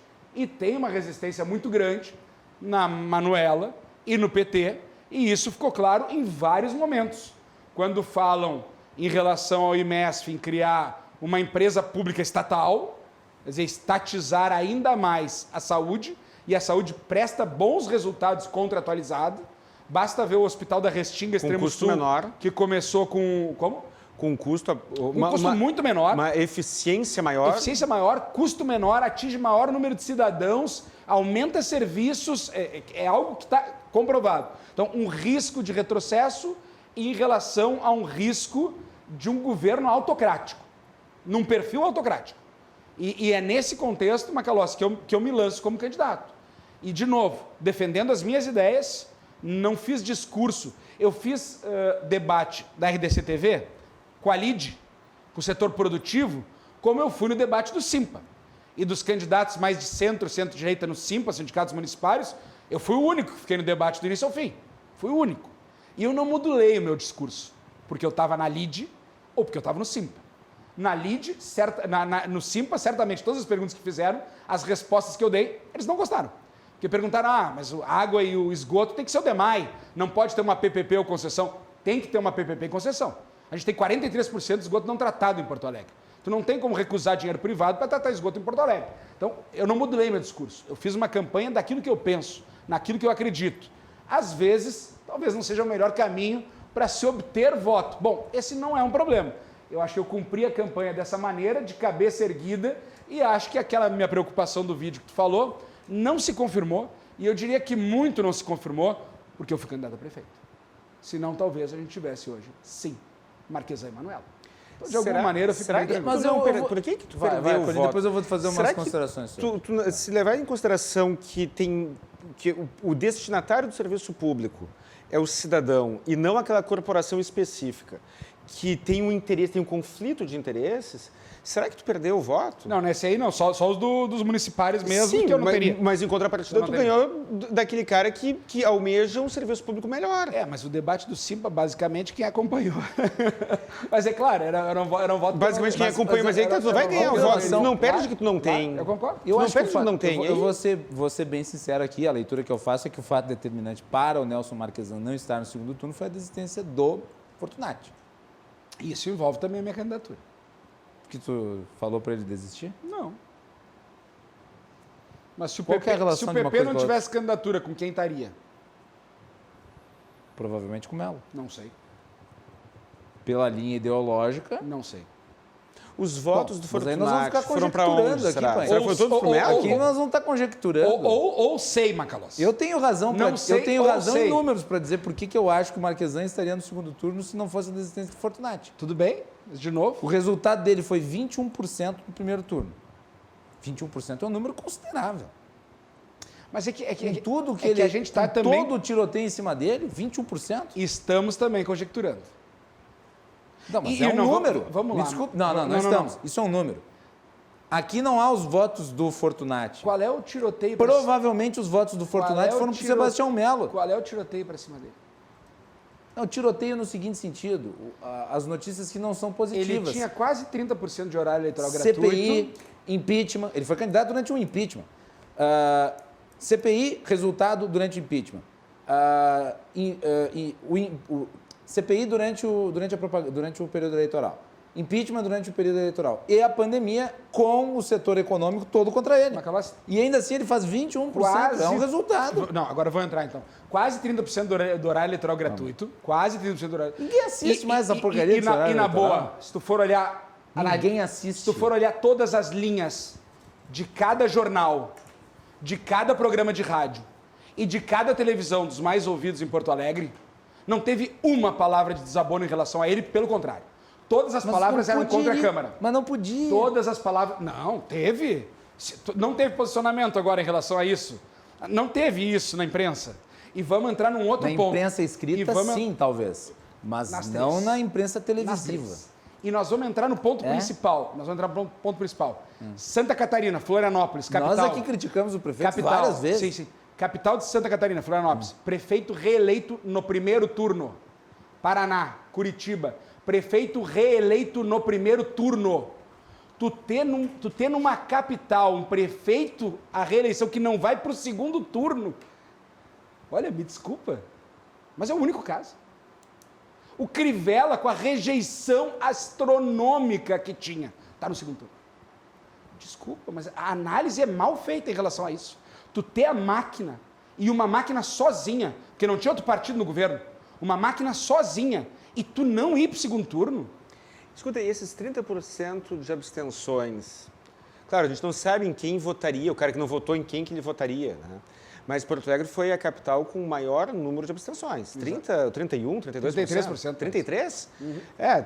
na Manoela e no PT, e isso ficou claro em vários momentos. Quando falam em relação ao IMESF, em criar uma empresa pública estatal, quer dizer, estatizar ainda mais a saúde, e a saúde presta bons resultados contratualizado. Basta ver o Hospital da Restinga, Extremo Sul, menor, que começou com... Como? Com um custo muito menor. Uma eficiência maior. Eficiência maior, custo menor, atinge maior número de cidadãos, aumenta serviços, é algo que está comprovado. Então, um risco de retrocesso em relação a um risco de um governo autocrático, num perfil autocrático. E é nesse contexto, Macalossi, que eu me lanço como candidato. E, de novo, defendendo as minhas ideias, não fiz discurso. Eu fiz debate da RDC TV com a LIDE, com o setor produtivo, como eu fui no debate do Simpa. E dos candidatos mais de centro-direita no Simpa, sindicatos municipários, eu fui o único que fiquei no debate do início ao fim. Fui o único. E eu não modulei o meu discurso, porque eu estava na LIDE ou porque eu estava no Simpa. Na LIDE, no Simpa, certamente, todas as perguntas que fizeram, as respostas que eu dei, eles não gostaram. Porque perguntaram, mas a água e o esgoto tem que ser o DEMAI, não pode ter uma PPP ou concessão. Tem que ter uma PPP e concessão. A gente tem 43% de esgoto não tratado em Porto Alegre. Tu não tem como recusar dinheiro privado para tratar esgoto em Porto Alegre. Então, eu não modulei meu discurso. Eu fiz uma campanha daquilo que eu penso, naquilo que eu acredito. Às vezes, talvez não seja o melhor caminho para se obter voto. Bom, esse não é um problema. Eu acho que eu cumpri a campanha dessa maneira, de cabeça erguida, e acho que aquela minha preocupação do vídeo que tu falou não se confirmou, e eu diria que muito não se confirmou, porque eu fui candidato a prefeito. Senão, talvez a gente tivesse hoje, sim, Marquesa Emanuela. Então, de alguma maneira, eu fico bem tranquilo. Mas por que tu perdeu o voto? Depois eu vou te fazer umas considerações. Se levar em consideração que o destinatário do serviço público é o cidadão e não aquela corporação específica que tem um interesse, tem um conflito de interesses, será que tu perdeu o voto? Não, nesse aí não, só os dos municipais mesmo, Sim, que eu não teria. Mas em contrapartida tu ganhou daquele cara que almeja um serviço público melhor. Mas o debate do Simpa, basicamente, quem acompanhou. Mas é claro, era um voto... Basicamente quem acompanhou, mas aí tu não vai ganhar o voto, tu não perde que tu não tem. Eu concordo. Eu acho que tu não tem. Eu vou ser bem sincero aqui, a leitura que eu faço é que o fato determinante para o Nelson Marquesan não estar no segundo turno foi a desistência do Fortunati. Isso envolve também a minha candidatura. Que tu falou para ele desistir? Não. Mas se o Qual que é a relação de uma PP coisa não com a tivesse candidatura, com quem estaria? Provavelmente com o Melo. Não sei. Pela linha ideológica. Não sei. Os votos do Mas aí nós vamos ficar Fortunati foram para conjecturando onde, aqui, será? pai. Será que foi todos pro Melo? Aqui nós vamos estar conjecturando. Ou sei, Macalossi. Eu tenho razão, sei, eu tenho ou razão sei. em números para dizer por que eu acho que o Marquesan estaria no segundo turno se não fosse a desistência do Fortunati. Tudo bem? Mas, de novo... O resultado dele foi 21% no primeiro turno. 21% é um número considerável. Mas Com tudo que a gente está também... todo o tiroteio em cima dele, 21%? Estamos também conjecturando. Não, mas E é um não, número. vamos lá. Desculpe. Não estamos. Isso é um número. Aqui não há os votos do Fortunati. Qual é o tiroteio? Provavelmente os votos do Fortunati foram para o Sebastião Melo. Qual é o tiroteio para cima dele? Não, tiroteio no seguinte sentido, as notícias que não são positivas. Ele tinha quase 30% de horário eleitoral gratuito. CPI, impeachment, ele foi candidato durante um impeachment. CPI, resultado durante o impeachment. CPI durante o período eleitoral. Impeachment durante o período eleitoral. E a pandemia com o setor econômico todo contra ele. Macalossi, E ainda assim ele faz 21%. É um resultado. Não, agora eu vou entrar então. Quase 30% do horário eleitoral gratuito. Quase 30% do horário. Ninguém assiste mais essa porcaria desse horário E na eleitoral. boa, se tu for olhar... Ninguém assiste. Se tu for olhar todas as linhas de cada jornal, de cada programa de rádio e de cada televisão dos mais ouvidos em Porto Alegre, não teve uma palavra de desabono em relação a ele, pelo contrário. Todas as palavras eram contra a Câmara. Mas não podia. Todas as palavras... Não, teve. Não teve posicionamento agora em relação a isso. Não teve isso na imprensa. E vamos entrar num outro ponto. Na imprensa escrita, sim, talvez. Mas não três. na imprensa Nas televisiva. três. E nós vamos entrar no ponto principal. Nós vamos entrar no ponto principal. Santa Catarina, Florianópolis, capital. Nós aqui criticamos o prefeito capital, várias vezes. Sim, sim. Capital de Santa Catarina, Florianópolis. Prefeito reeleito no primeiro turno. Paraná, Curitiba. Prefeito reeleito no primeiro turno. Tu ter numa capital um prefeito a reeleição que não vai para o segundo turno. Olha, me desculpa, mas é o único caso. O Crivella, com a rejeição astronômica que tinha, está no segundo turno. Desculpa, mas a análise é mal feita em relação a isso. Tu ter a máquina, e uma máquina sozinha, porque não tinha outro partido no governo, uma máquina sozinha, e tu não ir para o segundo turno? Escuta, e esses 30% de abstenções? Claro, a gente não sabe em quem votaria, o cara que não votou em quem que ele votaria, né? Mas Porto Alegre foi a capital com o maior número de abstenções. 30, 31, 32%? 33%. 33%? Uhum.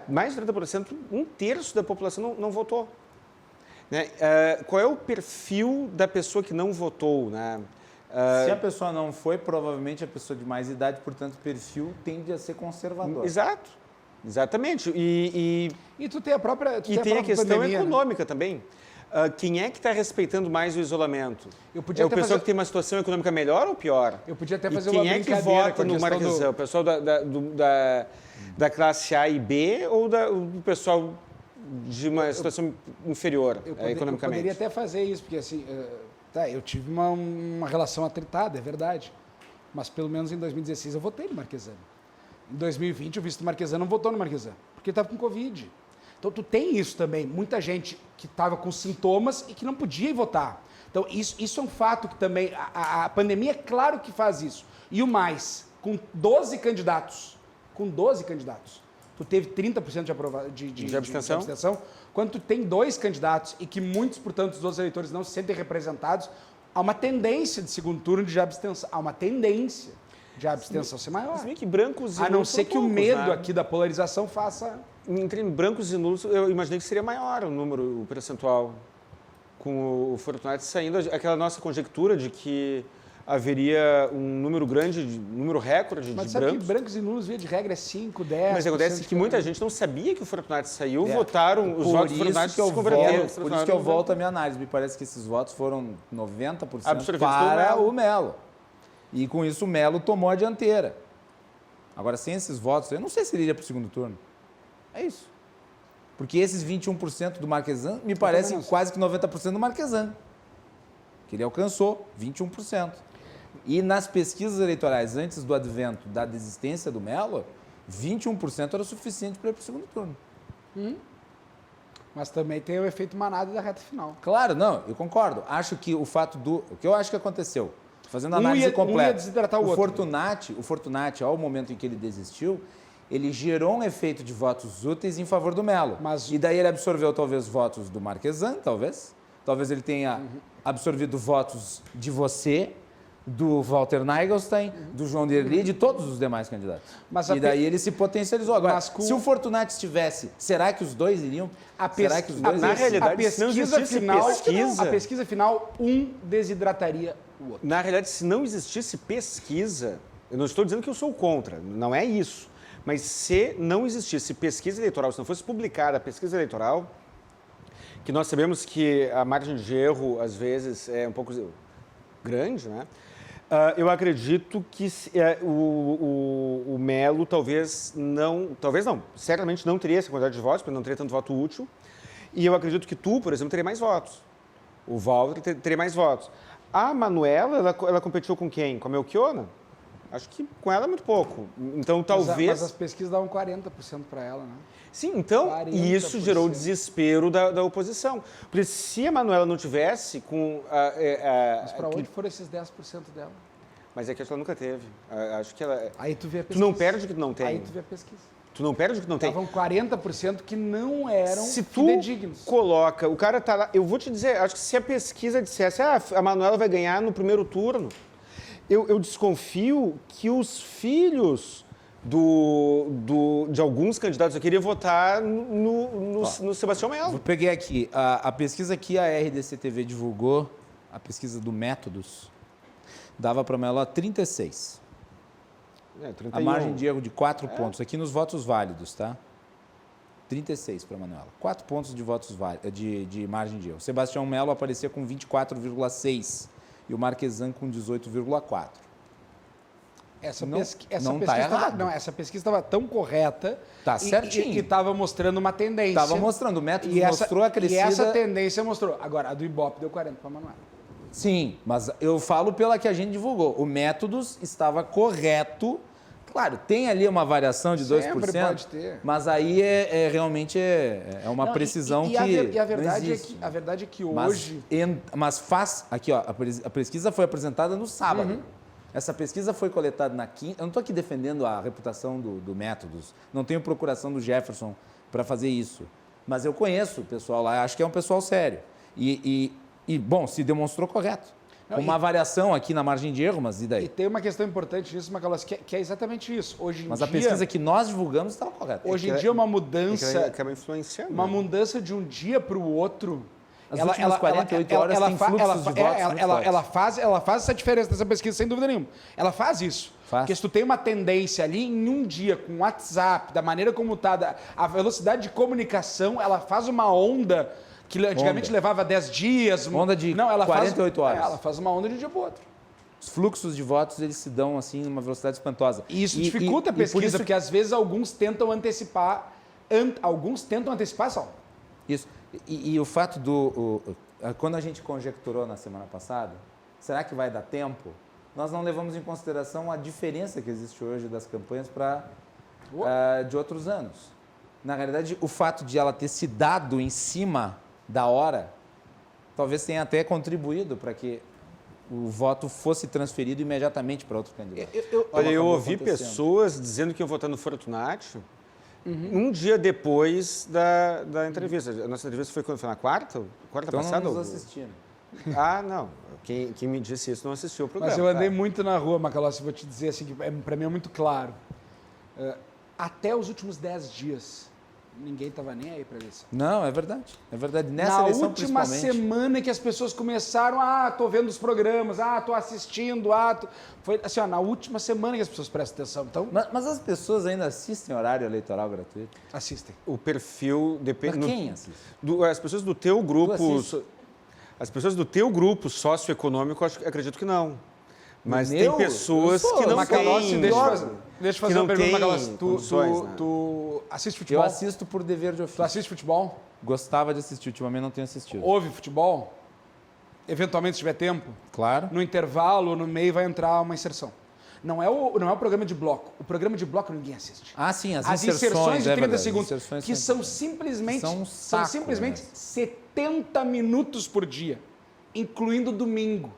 Mais de 30%, um terço da população não votou. Né? Qual é o perfil da pessoa que não votou, né? Se a pessoa não foi, provavelmente a pessoa de mais idade, portanto, o perfil tende a ser conservador. Exato, exatamente. E tu tem a própria tem a questão pandemia, econômica, né? Também. Quem é que está respeitando mais o isolamento? Eu podia é o até pessoal fazer... que tem uma situação econômica melhor ou pior? Eu podia até E fazer uma quem é que brincadeira vota no Marquesan? O pessoal da classe A e B ou o pessoal de uma situação inferior economicamente? Eu poderia até fazer isso, porque assim, Tá, eu tive uma relação atritada, é verdade. Mas pelo menos em 2016 eu votei no Marquesan. Em 2020 o vice do Marquesan não votou no Marquesan, porque estava com Covid. Então tu tem isso também, muita gente que estava com sintomas e que não podia ir votar. Então isso é um fato que também, a pandemia é claro que faz isso. E o mais, com 12 candidatos, tu teve 30% de abstenção. Quando tu tem 2 candidatos e que muitos, portanto, dos outros eleitores não se sentem representados, há uma tendência de segundo turno de abstenção. Há uma tendência de abstenção ser maior. Se bem que brancos e a não ser que o medo, né? aqui da polarização faça... Entre brancos e nulos, eu imaginei que seria maior o percentual. Com o Fortunati saindo, aquela nossa conjectura de que haveria um número grande, número recorde de brancos. Mas sabe que brancos e nulos, via de regra, é 5, 10... Mas acontece que muita gente não sabia que o Fortunati saiu, votaram, os votos do Fortunati se converteram. Por isso que eu volto à minha análise. Me parece que esses votos foram 90% Absorvidos para o Melo. E com isso o Melo tomou a dianteira. Agora, sem esses votos, eu não sei se ele iria para o segundo turno. É isso. Porque esses 21% do Marquesan me parece quase que 90% do Marquesan. Que ele alcançou 21%. E nas pesquisas eleitorais, antes do advento da desistência do Melo, 21% era o suficiente para ir para o segundo turno. Mas também tem o efeito manada da reta final. Claro, não, eu concordo. Acho que o fato do... O que eu acho que aconteceu, fazendo a análise completa, ia desidratar o outro. O Fortunati, ao momento em que ele desistiu, ele gerou um efeito de votos úteis em favor do Melo. E daí ele absorveu talvez votos do Marquesan, talvez. Talvez ele tenha absorvido votos de você, do Walter Nagelstein, do João Derli, de todos os demais candidatos. E daí ele se potencializou. Agora, se o Fortunati estivesse, será que os dois iriam? Será que os dois na realidade, a pesquisa final, um desidrataria o outro. Na realidade, se não existisse pesquisa, eu não estou dizendo que eu sou contra, não é isso. Mas se não existisse pesquisa eleitoral, se não fosse publicada a pesquisa eleitoral, que nós sabemos que a margem de erro, às vezes, é um pouco grande, né? Eu acredito que o Melo certamente não teria essa quantidade de votos, porque não teria tanto voto útil. E eu acredito que tu, por exemplo, teria mais votos. O Walter teria mais votos. A Manuela, ela competiu com quem? Com a Melchiona? Acho que com ela é muito pouco. Então, talvez... Mas as pesquisas davam 40% para ela, né? Sim, então, 40%. E isso gerou o desespero da oposição. Porque se a Manuela não tivesse com... Mas para onde foram esses 10% dela? Mas é que ela nunca teve. Acho que ela... Aí tu vê a pesquisa. Tu não perde o que tu não tem. Aí tu vê a pesquisa. Tu não perde o que tu não tem. Estavam 40% que não eram se tu fidedignos. Coloca, o cara tá lá... Eu vou te dizer, acho que se a pesquisa dissesse a Manuela vai ganhar no primeiro turno, eu desconfio que os filhos de alguns candidatos, eu queria votar no Sebastião Melo. Eu peguei aqui, a pesquisa que a RDC-TV divulgou, a pesquisa do Métodos, dava para Melo 36. 31. A margem de erro de 4 pontos, aqui nos votos válidos, tá? 36 para Manuela. 4 pontos de votos de margem de erro. Sebastião Melo aparecia com 24,6 e o Marquesan com 18,4. Essa pesquisa estava tão correta. Tá certinho. E estava mostrando uma tendência. Estava mostrando, o método mostrou a crescida. E essa tendência mostrou. Agora, a do Ibope deu 40 para a Manuela. Sim, mas eu falo pela que a gente divulgou. O Métodos estava correto. Claro, tem ali uma variação de 2%. Sempre pode ter. Mas aí realmente é uma precisão que a verdade não existe. a verdade é que hoje... Mas faz... Aqui, ó, a pesquisa foi apresentada no sábado. Essa pesquisa foi coletada na quinta. Eu não estou aqui defendendo a reputação do Métodos. Não tenho procuração do Jefferson para fazer isso. Mas eu conheço o pessoal lá. Acho que é um pessoal sério. Bom, se demonstrou correto. Uma variação aqui na margem de erro, mas e daí? E tem uma questão importante nisso, Macalossi, que é exatamente isso. Hoje em mas dia, a pesquisa que nós divulgamos estava correta. Hoje em dia, uma mudança... Acaba influenciando. Uma mudança de um dia para o outro... As últimas 48 horas tem fluxos de votos ela faz essa diferença dessa pesquisa, sem dúvida nenhuma. Ela faz isso. Porque se tu tem uma tendência ali, em um dia, com o WhatsApp, da maneira como está, a velocidade de comunicação, ela faz uma onda... que antigamente levava 10 dias. Onda de 48 horas. Ela faz uma onda de um dia para o outro. Os fluxos de votos, eles se dão assim numa velocidade espantosa. E isso dificulta a pesquisa, porque às vezes alguns tentam antecipar só. Isso. E o fato quando a gente conjecturou na semana passada, será que vai dar tempo? Nós não levamos em consideração a diferença que existe hoje das campanhas de outros anos. Na realidade, o fato de ela ter se dado em cima da hora, talvez tenha até contribuído para que o voto fosse transferido imediatamente para outro candidato. Olha, eu ouvi pessoas dizendo que iam votar no Fortunati um dia depois da entrevista. A nossa entrevista foi quando? Foi na quarta? Quarta Então passada? não nos assistindo. Ah, não. Quem me disse isso não assistiu o programa. Mas eu andei muito na rua, Macalossi, vou te dizer assim, que para mim é muito claro. Até os últimos 10 dias, ninguém estava nem aí para eleição. Não, é verdade. É verdade. Nessa Na eleição, última principalmente. semana que as pessoas começaram, tô vendo os programas, tô assistindo, Foi assim, na última semana que as pessoas prestam atenção. Então, Mas as pessoas ainda assistem horário eleitoral gratuito? assistem. O perfil depende... Mas quem assiste? As pessoas do teu grupo... assiste? As pessoas do teu grupo socioeconômico, acredito que não. Mas tem meu? pessoas Eu sou que não Macalossi, têm... deixa eu fazer uma pergunta, Macalossi. condições, Tu assiste Eu futebol? assisto por dever de Tu ofício. assiste futebol? Gostava de assistir, ultimamente não tenho assistido. Ouve futebol? Eventualmente, se tiver tempo? Claro. No intervalo, no meio, vai entrar uma inserção. Não é o programa de bloco. O programa de bloco ninguém assiste. Ah, sim, as inserções de 30 verdade, segundos, as inserções que são são simplesmente, são um são saco, simplesmente né? 70 minutos por dia, incluindo domingo.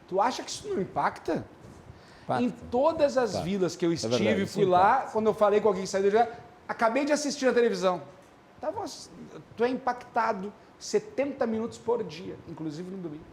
Tu acha que isso não impacta? Impacta. Em todas as vilas que eu estive, verdade, fui isso lá, impacta. quando eu falei com alguém que saiu já, acabei de assistir na televisão. Tu é impactado 70 minutos por dia, inclusive no domingo.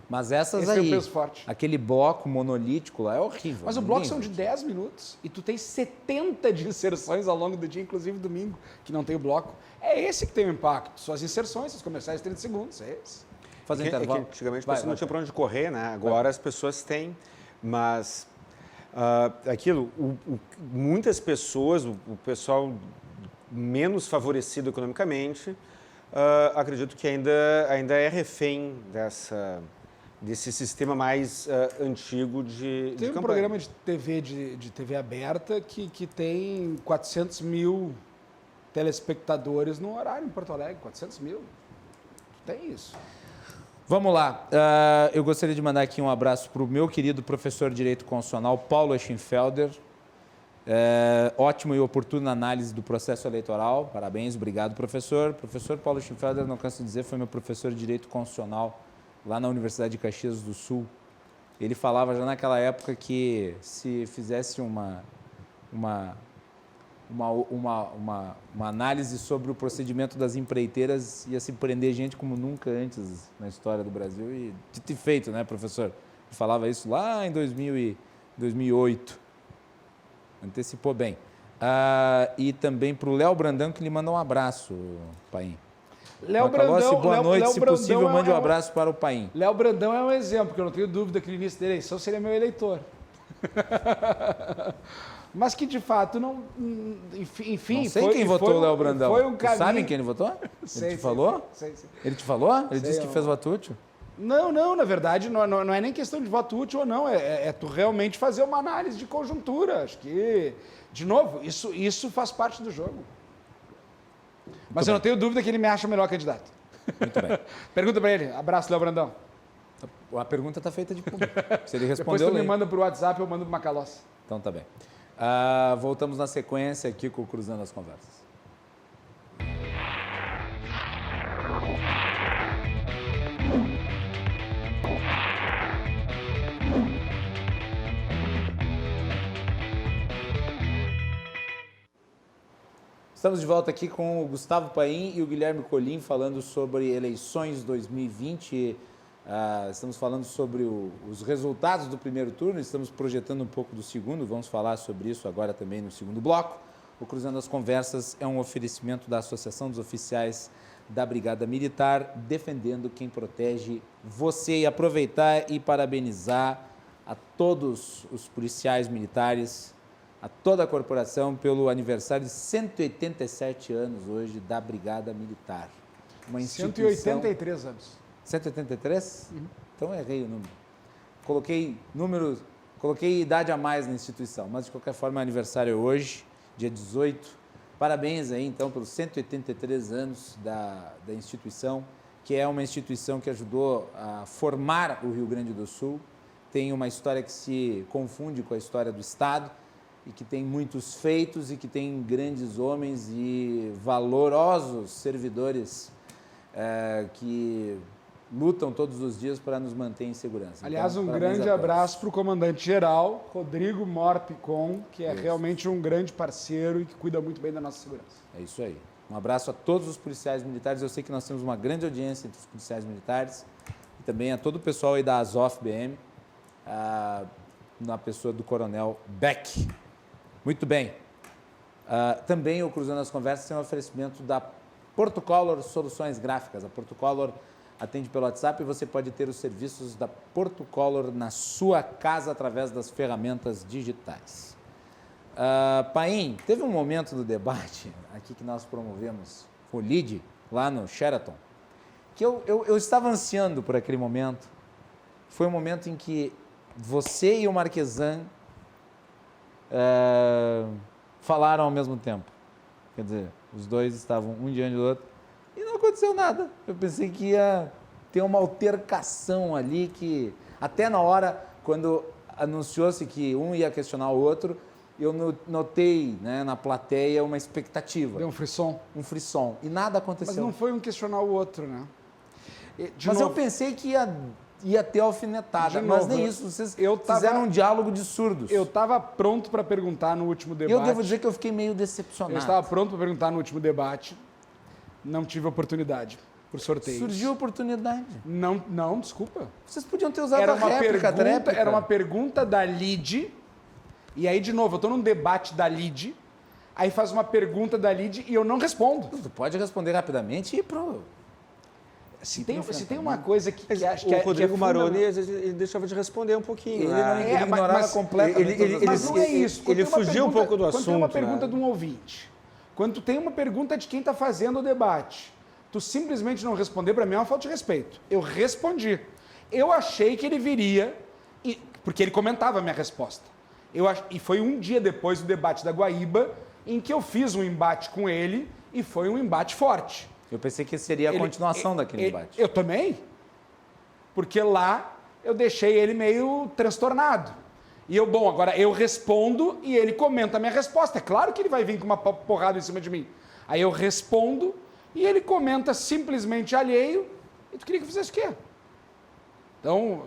Mas essas Esse é o aí, peso forte. aquele bloco monolítico lá é horrível. Mas o ninguém bloco são de vê. 10 minutos e tu tem 70 de inserções ao longo do dia, inclusive domingo, que não tem o bloco. É esse que tem o impacto. Suas inserções, seus comerciais de 30 segundos, é esse. Fazer É que intervalo. antigamente Vai, você não vai. tinha para onde correr, né? Agora as pessoas têm, mas muitas pessoas, o pessoal menos favorecido economicamente, acredito que ainda é refém desse sistema mais antigo de Tem um campanha. programa de TV, de TV aberta que tem 400 mil telespectadores no horário em Porto Alegre. 400 mil. Tem isso. Vamos lá. Eu gostaria de mandar aqui um abraço para o meu querido professor de Direito Constitucional, Paulo Eschenfelder. Ótima e oportuna análise do processo eleitoral. Parabéns, obrigado, professor. Professor Paulo Eschenfelder, não canso de dizer, foi meu professor de Direito Constitucional lá na Universidade de Caxias do Sul. Ele falava já naquela época que se fizesse uma análise sobre o procedimento das empreiteiras, ia se prender gente como nunca antes na história do Brasil. E dito e feito, né, professor? Ele falava isso lá em 2008. Antecipou bem. E também para o Léo Brandão, que lhe manda um abraço, Paim. Léo Macalossi, Brandão, boa noite. Léo Se Brandão possível, mande um abraço para o Paim. Léo Brandão é um exemplo, porque eu não tenho dúvida que no início da eleição seria meu eleitor. Mas que, de fato, não... Enfim, Não sei quem votou o Léo Brandão. Foi um caminho... Sabem quem ele votou? Ele te falou? Sei. Ele te falou? Ele Sei, disse que eu- fez voto útil? Não, na verdade, não é nem questão de voto útil ou não, é tu realmente fazer uma análise de conjuntura. Acho que, de novo, isso faz parte do jogo. Mas eu não tenho dúvida que ele me acha o melhor candidato. Muito bem. Pergunta para ele. Abraço, Léo Brandão. A pergunta está feita de público. Se ele Depois respondeu, tu me leio. manda por WhatsApp, eu mando pro Macalossi. Então tá bem. Voltamos na sequência aqui com o Cruzando as Conversas. Estamos de volta aqui com o Gustavo Paim e o Guilherme Colim falando sobre eleições 2020. Estamos falando sobre os resultados do primeiro turno, estamos projetando um pouco do segundo, vamos falar sobre isso agora também no segundo bloco. O Cruzando as Conversas é um oferecimento da Associação dos Oficiais da Brigada Militar, defendendo quem protege você. E aproveitar e parabenizar a todos os policiais militares, a toda a corporação pelo aniversário de 187 anos hoje da Brigada Militar. Uma instituição... 183 anos. 183? Então errei o número. Coloquei idade a mais na instituição, mas de qualquer forma, aniversário hoje, dia 18. Parabéns aí, então, pelos 183 anos da instituição que é uma instituição que ajudou a formar o Rio Grande do Sul. Tem uma história que se confunde com a história do Estado e que tem muitos feitos e que tem grandes homens e valorosos servidores que lutam todos os dias para nos manter em segurança. Aliás, então, um grande abraço para o comandante-geral, Rodrigo Morpicon, que é realmente um grande parceiro e que cuida muito bem da nossa segurança. É isso aí. Um abraço a todos os policiais militares. Eu sei que nós temos uma grande audiência entre os policiais militares e também a todo o pessoal aí da Azov BM, na pessoa do Coronel Beck. Muito bem. Também o Cruzando as Conversas tem um oferecimento da Portocolor Soluções Gráficas. A Portocolor atende pelo WhatsApp e você pode ter os serviços da Portocolor na sua casa através das ferramentas digitais. Paim, teve um momento do debate aqui que nós promovemos, o LID, lá no Sheraton, que eu estava ansiando por aquele momento. Foi um momento em que você e o Marquesan falaram ao mesmo tempo. Quer dizer, os dois estavam um diante do outro e não aconteceu nada. Eu pensei que ia ter uma altercação ali que, até na hora, quando anunciou-se que um ia questionar o outro, eu notei, né, na plateia uma expectativa. Deu um frisson. Um frisson. E nada aconteceu. Mas não foi um questionar o outro, né? Mas eu pensei que ia ter alfinetada, mas nem isso. Vocês fizeram um diálogo de surdos. Eu estava pronto para perguntar no último debate. Eu devo dizer que eu fiquei meio decepcionado. Eu estava pronto para perguntar no último debate. Não tive oportunidade, por sorteio. Surgiu a oportunidade. Não, desculpa. Vocês podiam ter usado a réplica. Era uma pergunta da LID. E aí, de novo, eu estou num debate da LID. Aí faz uma pergunta da LID e eu não respondo. Tu pode responder rapidamente e ir pro... Se tem uma coisa que acho que o Rodrigo Maroni, às vezes, ele deixava de responder um pouquinho. Ele ignorava completamente. Mas não é isso. Ele fugiu um pouco do assunto. Quando tem uma pergunta de um ouvinte, quando tu tem uma pergunta de quem está fazendo o debate, tu simplesmente não responder, para mim é uma falta de respeito. Eu respondi. Eu achei que ele viria, porque ele comentava a minha resposta. E foi um dia depois do debate da Guaíba, em que eu fiz um embate com ele, e foi um embate forte. Eu pensei que seria a continuação daquele debate. Eu também. Porque lá eu deixei ele meio transtornado. E agora eu respondo e ele comenta a minha resposta. É claro que ele vai vir com uma porrada em cima de mim. Aí eu respondo e ele comenta simplesmente alheio. E tu queria que eu fizesse o quê? Então,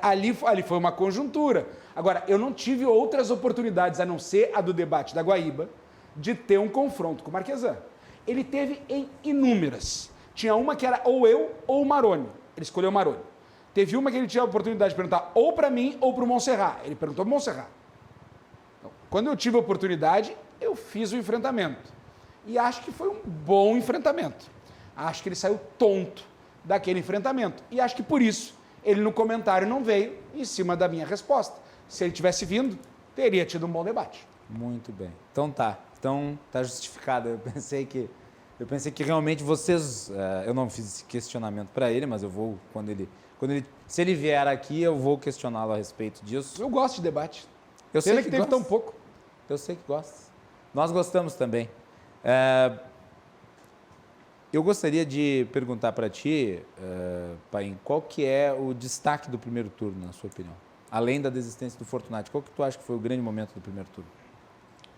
ali foi uma conjuntura. Agora, eu não tive outras oportunidades, a não ser a do debate da Guaíba, de ter um confronto com o Marquesan. Ele teve em inúmeras. Tinha uma que era ou eu ou o Maroni. Ele escolheu o Maroni. Teve uma que ele tinha a oportunidade de perguntar ou para mim ou para o Montserrat. Ele perguntou para o Montserrat. Então, quando eu tive a oportunidade, eu fiz o enfrentamento. E acho que foi um bom enfrentamento. Acho que ele saiu tonto daquele enfrentamento. E acho que por isso ele no comentário não veio em cima da minha resposta. Se ele tivesse vindo, teria tido um bom debate. Muito bem. Então tá justificado. Eu pensei que realmente vocês... eu não fiz esse questionamento para ele, mas eu vou, se ele vier aqui, eu vou questioná-lo a respeito disso. Eu gosto de debate. Eu sei que teve tão pouco. Eu sei que gosta. Nós gostamos também. Eu gostaria de perguntar para ti, Paim, qual que é o destaque do primeiro turno, na sua opinião? Além da desistência do Fortunati, qual que tu acha que foi o grande momento do primeiro turno?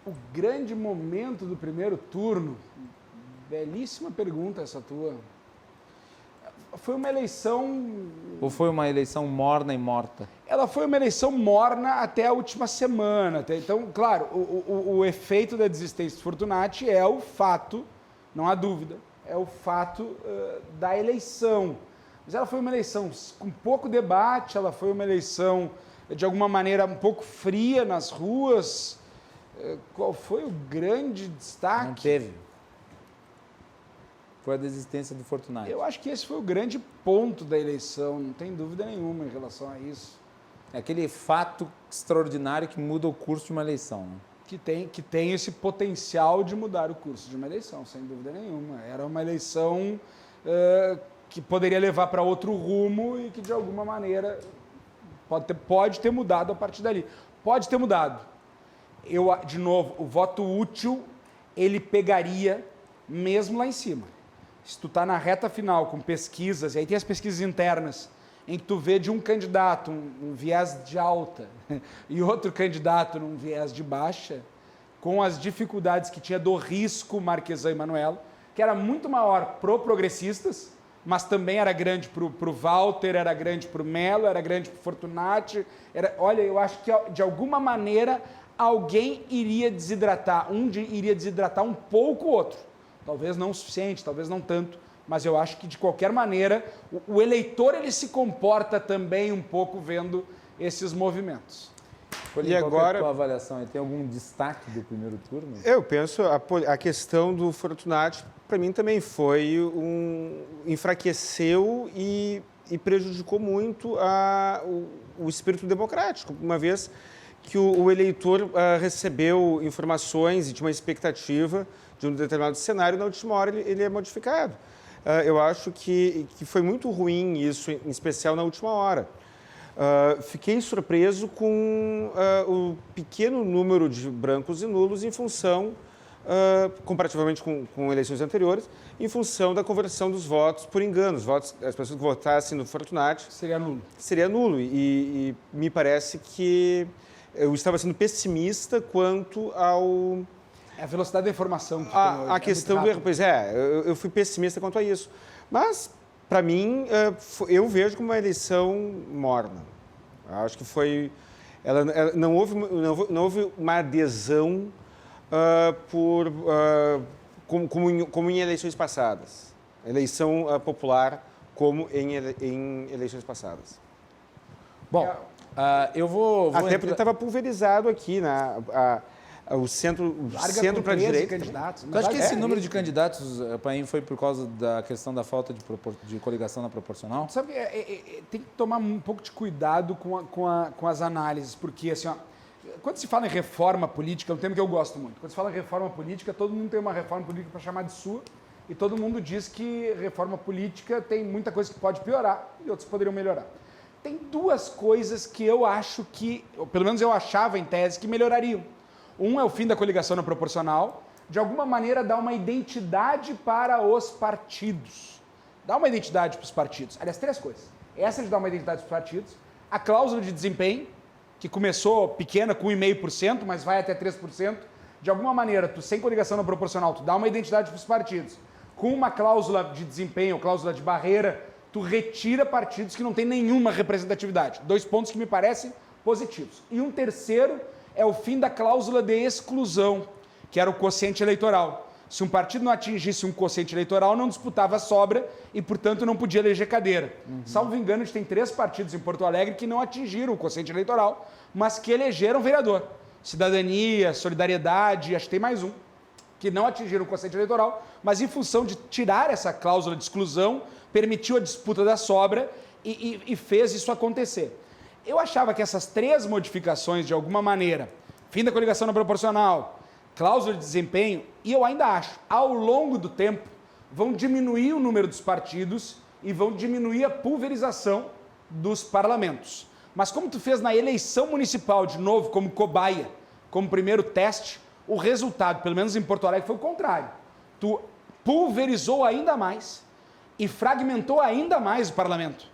O grande momento do primeiro turno? Belíssima pergunta essa tua. Foi uma eleição... Ou foi uma eleição morna e morta? Ela foi uma eleição morna até a última semana. Então, claro, o efeito da desistência do Fortunati é o fato, não há dúvida, é o fato da eleição. Mas ela foi uma eleição com pouco debate, ela foi uma eleição, de alguma maneira, um pouco fria nas ruas. Qual foi o grande destaque? Não teve. Foi a desistência do Fortunati. Eu acho que esse foi o grande ponto da eleição, não tem dúvida nenhuma em relação a isso. É aquele fato extraordinário que muda o curso de uma eleição, né? Que tem esse potencial de mudar o curso de uma eleição, sem dúvida nenhuma. Era uma eleição que poderia levar para outro rumo e que, de alguma maneira, pode ter mudado a partir dali. Pode ter mudado. De novo, o voto útil, ele pegaria mesmo lá em cima. se tu tá na reta final com pesquisas, e aí tem as pesquisas internas, em que tu vê de um candidato um viés de alta e outro candidato num viés de baixa, com as dificuldades que tinha do risco Marquesan e Manoelo, que era muito maior pro progressistas, mas também era grande pro Walter, era grande pro Melo, era grande pro Fortunati. Olha, eu acho que de alguma maneira alguém iria desidratar, iria desidratar um pouco o outro. Talvez não o suficiente, talvez não tanto, mas eu acho que de qualquer maneira o eleitor ele se comporta também um pouco vendo esses movimentos. E agora, qual é a tua avaliação? Tem algum destaque do primeiro turno? Eu penso a questão do Fortunati, para mim também foi enfraqueceu e prejudicou muito o espírito democrático, uma vez que o eleitor recebeu informações e tinha uma expectativa de um determinado cenário, e na última hora ele é modificado. Eu acho que foi muito ruim isso, em especial na última hora. Fiquei surpreso com o pequeno número de brancos e nulos em função, comparativamente com eleições anteriores, em função da conversão dos votos por engano. As pessoas que votassem no Fortunati... Seria nulo. Seria nulo. E me parece que eu estava sendo pessimista quanto ao... É a velocidade da informação. Que a questão do... Pois é, eu fui pessimista quanto a isso. Mas, para mim, eu vejo como uma eleição morna. Acho que foi... não houve uma adesão como em eleições passadas. Eleição popular como em eleições passadas. Bom, eu vou até porque estava pulverizado aqui, né? O centro para a direita. Eu acho que esse número de candidatos, Paim, foi por causa da questão da falta de coligação na proporcional? Sabe, tem que tomar um pouco de cuidado com as análises, porque assim, quando se fala em reforma política, é um tema que eu gosto muito. Quando se fala em reforma política, todo mundo tem uma reforma política para chamar de sua, e todo mundo diz que reforma política tem muita coisa que pode piorar e outras que poderiam melhorar. Tem duas coisas que eu acho que, ou pelo menos eu achava em tese, que melhorariam. Um é o fim da coligação na proporcional, de alguma maneira dá uma identidade para os partidos. Dá uma identidade para os partidos. Aliás, três coisas. Essa de dar uma identidade para os partidos, a cláusula de desempenho, que começou pequena com 1,5%, mas vai até 3%. De alguma maneira, tu sem coligação na proporcional, tu dá uma identidade para os partidos. Com uma cláusula de desempenho, cláusula de barreira, tu retira partidos que não têm nenhuma representatividade. 2 pontos que me parecem positivos. E um terceiro é o fim da cláusula de exclusão, que era o quociente eleitoral. Se um partido não atingisse um quociente eleitoral, não disputava a sobra e, portanto, não podia eleger cadeira. Salvo engano, a gente tem 3 partidos em Porto Alegre que não atingiram o quociente eleitoral, mas que elegeram vereador. Cidadania, Solidariedade, acho que tem mais um, que não atingiram o quociente eleitoral, mas em função de tirar essa cláusula de exclusão, permitiu a disputa da sobra e fez isso acontecer. Eu achava que essas 3 modificações, de alguma maneira, fim da coligação na proporcional, cláusula de desempenho, e eu ainda acho, ao longo do tempo, vão diminuir o número dos partidos e vão diminuir a pulverização dos parlamentos. Mas como tu fez na eleição municipal, de novo, como cobaia, como primeiro teste, o resultado, pelo menos em Porto Alegre, foi o contrário. Tu pulverizou ainda mais e fragmentou ainda mais o parlamento.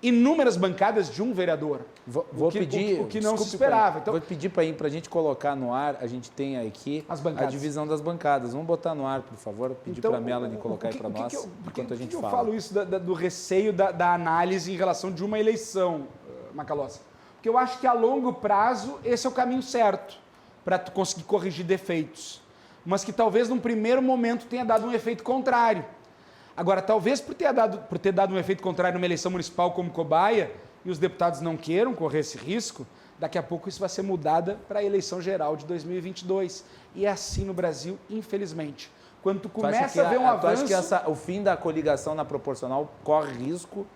Inúmeras bancadas de um vereador. Vou pedir, o que não se esperava. Então, vou pedir para a gente colocar no ar, a gente tem aqui a divisão das bancadas. Vamos botar no ar, por favor, pedir para a Melanie colocar aí para nós, enquanto a gente fala. Eu falo isso do receio da análise em relação de uma eleição, Macalossi? Porque eu acho que a longo prazo esse é o caminho certo para tu conseguir corrigir defeitos, mas que talvez num primeiro momento tenha dado um efeito contrário. Agora, talvez por ter dado um efeito contrário numa eleição municipal como cobaia, e os deputados não queiram correr esse risco, daqui a pouco isso vai ser mudado para a eleição geral de 2022. E é assim no Brasil, infelizmente. Quando tu começa a ver um avanço... Tu acha que o fim da coligação na proporcional corre risco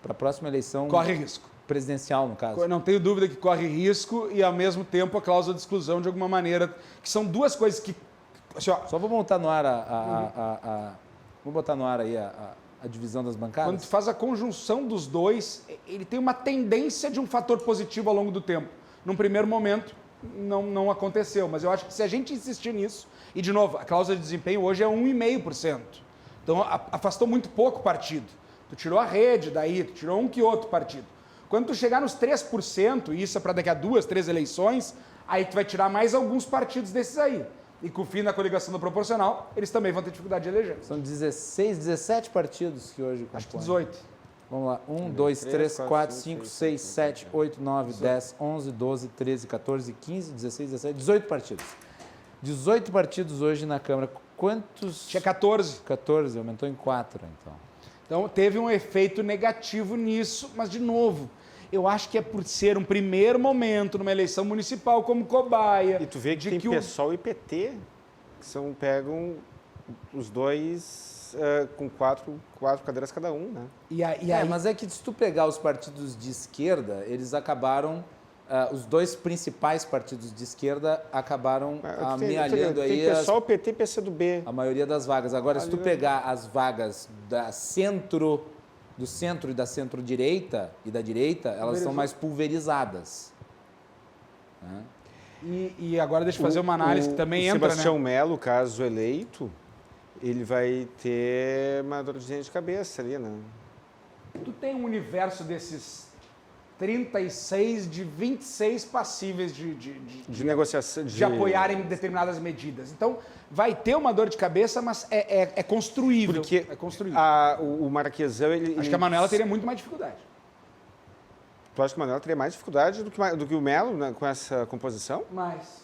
para a próxima eleição? Corre risco. Presidencial, no caso. Não tenho dúvida que corre risco e, ao mesmo tempo, a cláusula de exclusão, de alguma maneira, que são duas coisas que... Assim, só vou botar no ar vou botar no ar aí a divisão das bancadas. Quando tu faz a conjunção dos dois, ele tem uma tendência de um fator positivo ao longo do tempo. Num primeiro momento, não aconteceu, mas eu acho que se a gente insistir nisso, e de novo, a cláusula de desempenho hoje é 1,5%. Então, afastou muito pouco partido. Tu tirou a rede daí, tu tirou um que outro partido. Quando tu chegar nos 3%, e isso é para daqui a 2, 3 eleições, aí tu vai tirar mais alguns partidos desses aí. E com o fim da coligação do proporcional, eles também vão ter dificuldade de eleger. São 16, 17 partidos que hoje compõem. Acho que 18. Vamos lá. 1, 2, 3, 4, 5, 6, 7, 8, 9, 10, 11, 12, 13, 14, 15, 16, 17, 18 partidos. 18 partidos hoje na Câmara. Quantos? Tinha 14. 14, aumentou em 4, então. Então, teve um efeito negativo nisso, mas, de novo, eu acho que é por ser um primeiro momento numa eleição municipal como cobaia. E tu vê que tem PSOL e PT, que pegam os dois com quatro cadeiras cada um, né? E aí... Mas é que se tu pegar os partidos de esquerda, eles acabaram... os dois principais partidos de esquerda acabaram amealhando aí... Tem PSOL, PT e PCdoB. A maioria das vagas. Agora, se tu pegar as vagas do centro e da centro-direita e da direita, elas são mais pulverizadas. Né? E agora deixa eu fazer uma análise que também entra, Sebastião Melo, caso eleito, ele vai ter uma dorzinha de cabeça ali, né? Tu tem um universo desses 36 de 26 passíveis de negociação, de apoiarem determinadas medidas. Então, vai ter uma dor de cabeça, mas é construível. Porque é construível. O Marquesão, Acho que a Manuela teria muito mais dificuldade. Tu acha que a Manuela teria mais dificuldade do que o Melo, né, com essa composição? Mas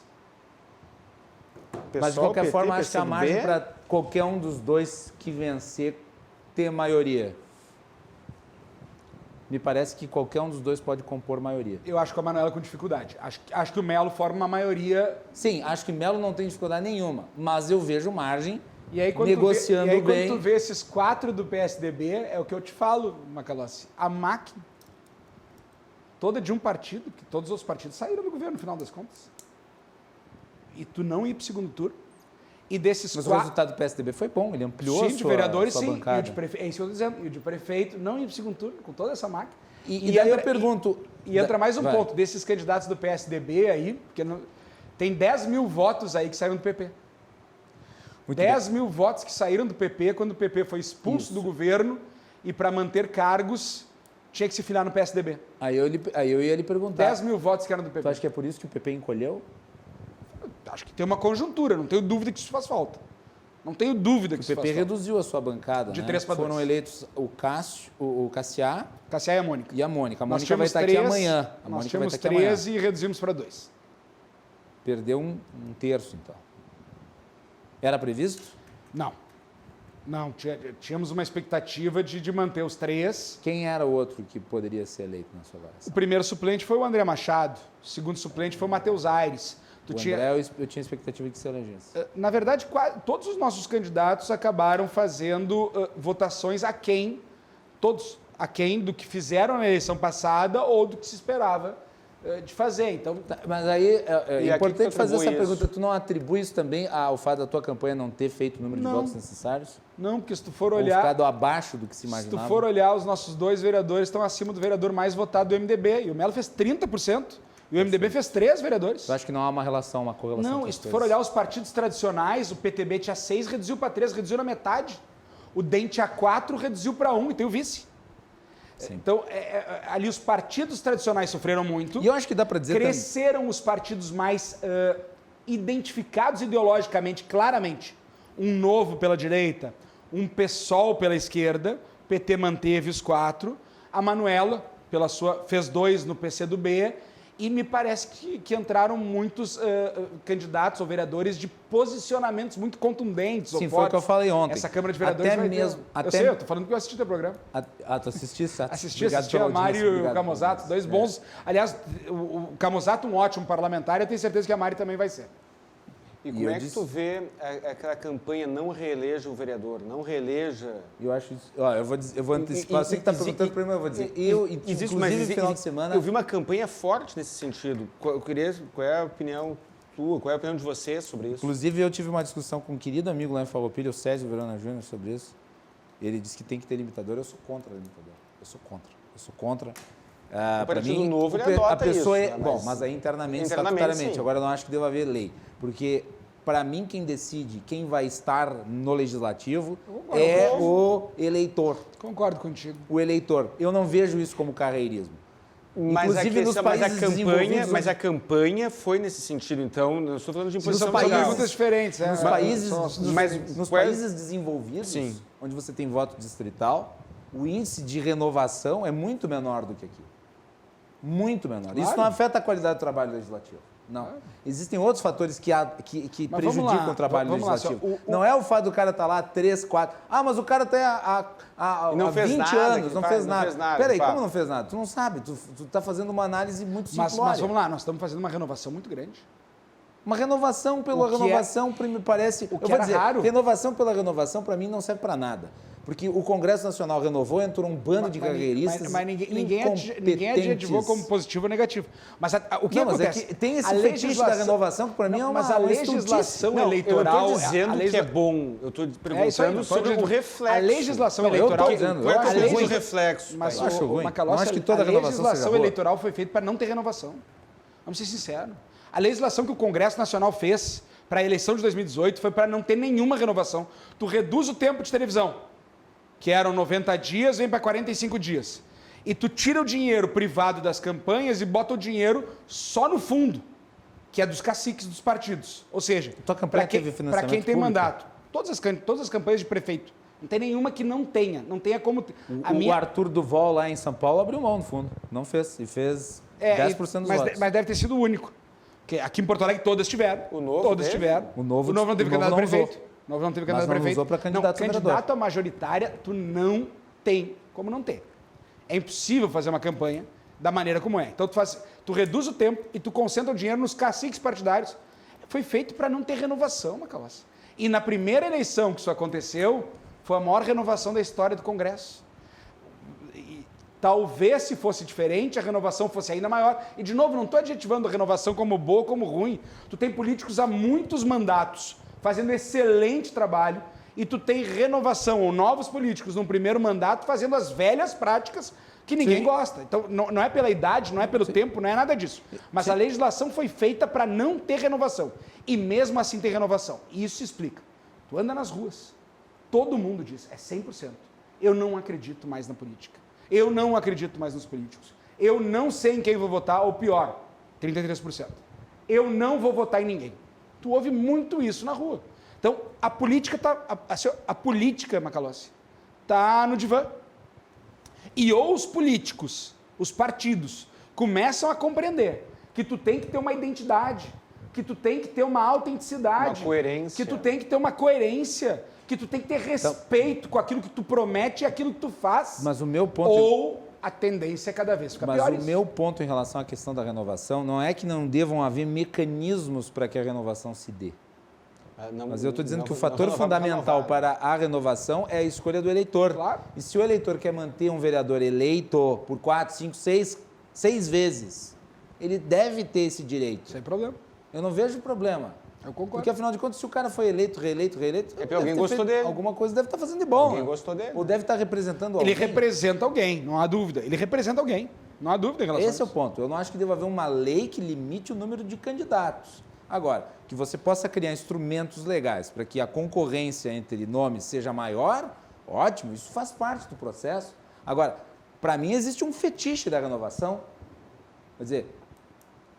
de qualquer forma, acho que a margem para qualquer um dos dois que vencer ter maioria. Me parece que qualquer um dos dois pode compor maioria. Eu acho que a Manuela com dificuldade. Acho que o Melo forma uma maioria... Sim, acho que o Melo não tem dificuldade nenhuma, mas eu vejo margem e aí, negociando bem. Quando tu vê esses 4 do PSDB, é o que eu te falo, Macalossi. A máquina toda de um partido, que todos os partidos saíram do governo, no final das contas. E tu não ir para o segundo turno. E desses Mas o resultado do PSDB foi bom, ele ampliou a sua, de vereadores, sua sim, bancada. E o de prefeito, é isso que eu estou dizendo, e o de prefeito não ir para o segundo turno, com toda essa máquina. E daí eu pergunto... E entra mais um ponto, desses candidatos do PSDB aí, porque tem 10 mil votos aí que saíram do PP. 10 mil votos que saíram do PP quando o PP foi expulso do governo e para manter cargos tinha que se filiar no PSDB. Aí eu ia lhe perguntar... 10 mil votos que eram do PP. Tu acha que é por isso que o PP encolheu? Acho que tem uma conjuntura, não tenho dúvida que isso faz falta. Não tenho dúvida que isso faz falta. O PP reduziu a sua bancada, de né? 3 para 2. Foram eleitos o Cassiá e a Mônica. E a Mônica. A Mônica vai estar aqui amanhã. Nós tínhamos 13 e reduzimos para 2. Perdeu um terço, então. Era previsto? Não. Não, tínhamos uma expectativa de manter os 3. Quem era o outro que poderia ser eleito na sua avaliação? O primeiro suplente foi o André Machado. O segundo suplente foi o Matheus Aires. André, eu tinha expectativa de que se elegesse. Na verdade, todos os nossos candidatos acabaram fazendo votações aquém, todos aquém do que fizeram na eleição passada ou do que se esperava de fazer. Então, mas aí é importante fazer essa pergunta. Tu não atribui isso também ao fato da tua campanha não ter feito o número de votos necessários? Não, porque se tu for olhar... Ou ficado abaixo do que se imaginava? Se tu for olhar, os nossos 2 vereadores estão acima do vereador mais votado do MDB. E o Melo fez 30%. E o MDB fez 3 vereadores. Eu acho que não há uma relação, uma correlação. Não, se tu for olhar os partidos tradicionais, o PTB tinha 6, reduziu para 3, reduziu na metade. O DEM tinha 4, reduziu para 1 e tem o vice. Sim. Então, ali os partidos tradicionais sofreram muito. E eu acho que dá para dizer cresceram os partidos mais identificados ideologicamente, claramente. Um Novo pela direita, um PSOL pela esquerda, o PT manteve os 4, a Manuela fez 2 no PCdoB, e me parece que entraram muitos candidatos ou vereadores de posicionamentos muito contundentes. Sim, foi o que eu falei ontem. Essa Câmara de Vereadores até mesmo. Eu sei, eu estou falando que eu assisti teu programa. Tu assististe? Assisti a Mari e o Camozato, 2 bons. Aliás, o Camozato, um ótimo parlamentar, eu tenho certeza que a Mari também vai ser. E como é que tu vê aquela campanha não reeleja o vereador, não reeleja... Eu acho isso... Eu vou antecipar. Você que está perguntando para mim, eu vou dizer. Inclusive, no final de semana... Eu vi uma campanha forte nesse sentido. Qual é a opinião tua, qual é a opinião de vocês sobre isso? Inclusive, eu tive uma discussão com um querido amigo lá em Farroupilha, o Césio Verona Júnior, sobre isso. Ele disse que tem que ter limitador. Eu sou contra limitador. Eu sou contra. O Partido Novo, ele adota a pessoa isso. Bom, mas aí internamente, estatutariamente. Sim. Agora, eu não acho que deva haver lei. Porque para mim, quem decide quem vai estar no legislativo é o eleitor. Concordo contigo. O eleitor. Eu não vejo isso como carreirismo. Mas Inclusive, nos países desenvolvidos, a campanha foi nesse sentido, então, eu estou falando de imposição São países- perguntas diferentes. nos Mas países desenvolvidos, Sim. onde você tem voto distrital, o índice de renovação é muito menor do que aqui. Muito menor. Claro. Isso não afeta a qualidade do trabalho legislativo. Não. Existem outros fatores que Mas prejudicam vamos lá, o trabalho vamos lá, legislativo. Não é o fato do cara estar lá 3, 4... Ah, mas o cara está há não fez 20 nada, anos, que não faz- fez não nada. fez nada, Peraí, pá. como não fez nada? Tu não sabe, tu está fazendo uma análise muito Mas simplória. vamos lá, nós estamos fazendo uma renovação muito grande. Uma renovação pela O que renovação, me parece... o que eu vou era dizer, raro. renovação pela renovação, para mim, não serve para nada. Porque o Congresso Nacional renovou, entrou um bando de carreiristas Mas ninguém adjetivou como positivo ou negativo. Mas o que Não, mas acontece? é que tem esse A fetiche da renovação, que para mim é uma Mas a legislação estultice. eleitoral... eu estou dizendo que é bom. Eu estou perguntando sobre o reflexo. A legislação Não, eu tô eleitoral... dizendo, Qual é eu o acho ruim ruim. do reflexo? Mas Eu acho ruim. Macalossi, Não acho que toda a renovação seja legislação boa. eleitoral foi feita para não ter renovação. Vamos ser sinceros. A legislação que o Congresso Nacional fez para a eleição de 2018 foi para não ter nenhuma renovação. Tu reduz o tempo de televisão, que eram 90 dias, vem para 45 dias. E tu tira o dinheiro privado das campanhas e bota o dinheiro só no fundo, que é dos caciques dos partidos. Ou seja, Tua campanha para teve financiamento quem tem público? mandato. Todas as campanhas de prefeito. Não tem nenhuma que não tenha como... O Arthur Duval, lá em São Paulo, abriu mão no fundo. Não fez. E fez 10% dos votos. Mas deve ter sido o único. Porque aqui em Porto Alegre todas tiveram. O Novo Todas teve? tiveram. O Novo não teve o candidato a Novo não prefeito. usou. O Novo não teve Mas candidato a não prefeito. usou pra candidato a vereador. Candidato a majoritária, tu não tem como não ter. É impossível fazer uma campanha da maneira como é. Então tu reduz o tempo e tu concentra o dinheiro nos caciques partidários. Foi feito para não ter renovação, Macalossi. E na primeira eleição que isso aconteceu, foi a maior renovação da história do Congresso. E talvez, se fosse diferente, a renovação fosse ainda maior. E, de novo, não estou adjetivando a renovação como boa ou como ruim. Tu tem políticos há muitos mandatos fazendo excelente trabalho e tu tem renovação ou novos políticos num primeiro mandato fazendo as velhas práticas que ninguém gosta. Então, não é pela idade, não é pelo tempo, não é nada disso. Mas a legislação foi feita para não ter renovação. E mesmo assim tem renovação. E isso se explica. Tu anda nas ruas, todo mundo diz, é 100%. Eu não acredito mais na política. Eu não acredito mais nos políticos. Eu não sei em quem vou votar, ou pior, 33%. Eu não vou votar em ninguém. Tu ouve muito isso na rua. Então, a política a política, Macalossi, está no divã. E ou os políticos, os partidos, começam a compreender que tu tem que ter uma identidade, que tu tem que ter uma autenticidade, Uma coerência. que tu tem que ter uma coerência, que tu tem que ter respeito com aquilo que tu promete e aquilo que tu faz. Mas o meu ponto... Ou a tendência é cada vez ficar pior. Mas o meu ponto em relação à questão da renovação não é que não devam haver mecanismos para que a renovação se dê. Mas eu estou dizendo que o fator fundamental para a renovação é a escolha do eleitor. Claro. E se o eleitor quer manter um vereador eleito por 4, 5, 6 vezes, ele deve ter esse direito. Sem problema. Eu não vejo problema. Eu concordo. Porque, afinal de contas, se o cara foi eleito, reeleito, É porque alguém gostou dele. Alguma coisa deve estar fazendo de bom. Alguém gostou dele. Ou deve estar representando alguém. Ele representa alguém, não há dúvida. Ele representa alguém, não há dúvida em relação Esse é a o isso. ponto. Eu não acho que deva haver uma lei que limite o número de candidatos. Agora, que você possa criar instrumentos legais para que a concorrência entre nomes seja maior, ótimo, isso faz parte do processo. Agora, para mim existe um fetiche da renovação. Quer dizer,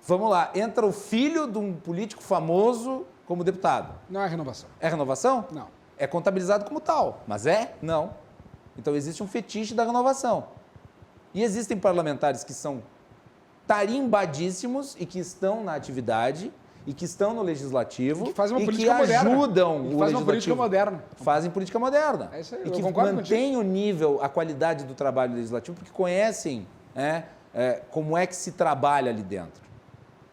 vamos lá, entra o filho de um político famoso como deputado. Não é renovação. É renovação? Não. É contabilizado como tal, mas é? Não. Então existe um fetiche da renovação. E existem parlamentares que são tarimbadíssimos e que estão na atividade e que estão no legislativo Que fazem uma e que política moderna. ajudam E que o fazem uma política legislativo. moderna. Fazem política moderna. É isso aí, e eu que concordo mantêm o nível, a qualidade do trabalho legislativo, porque conhecem como é que se trabalha ali dentro.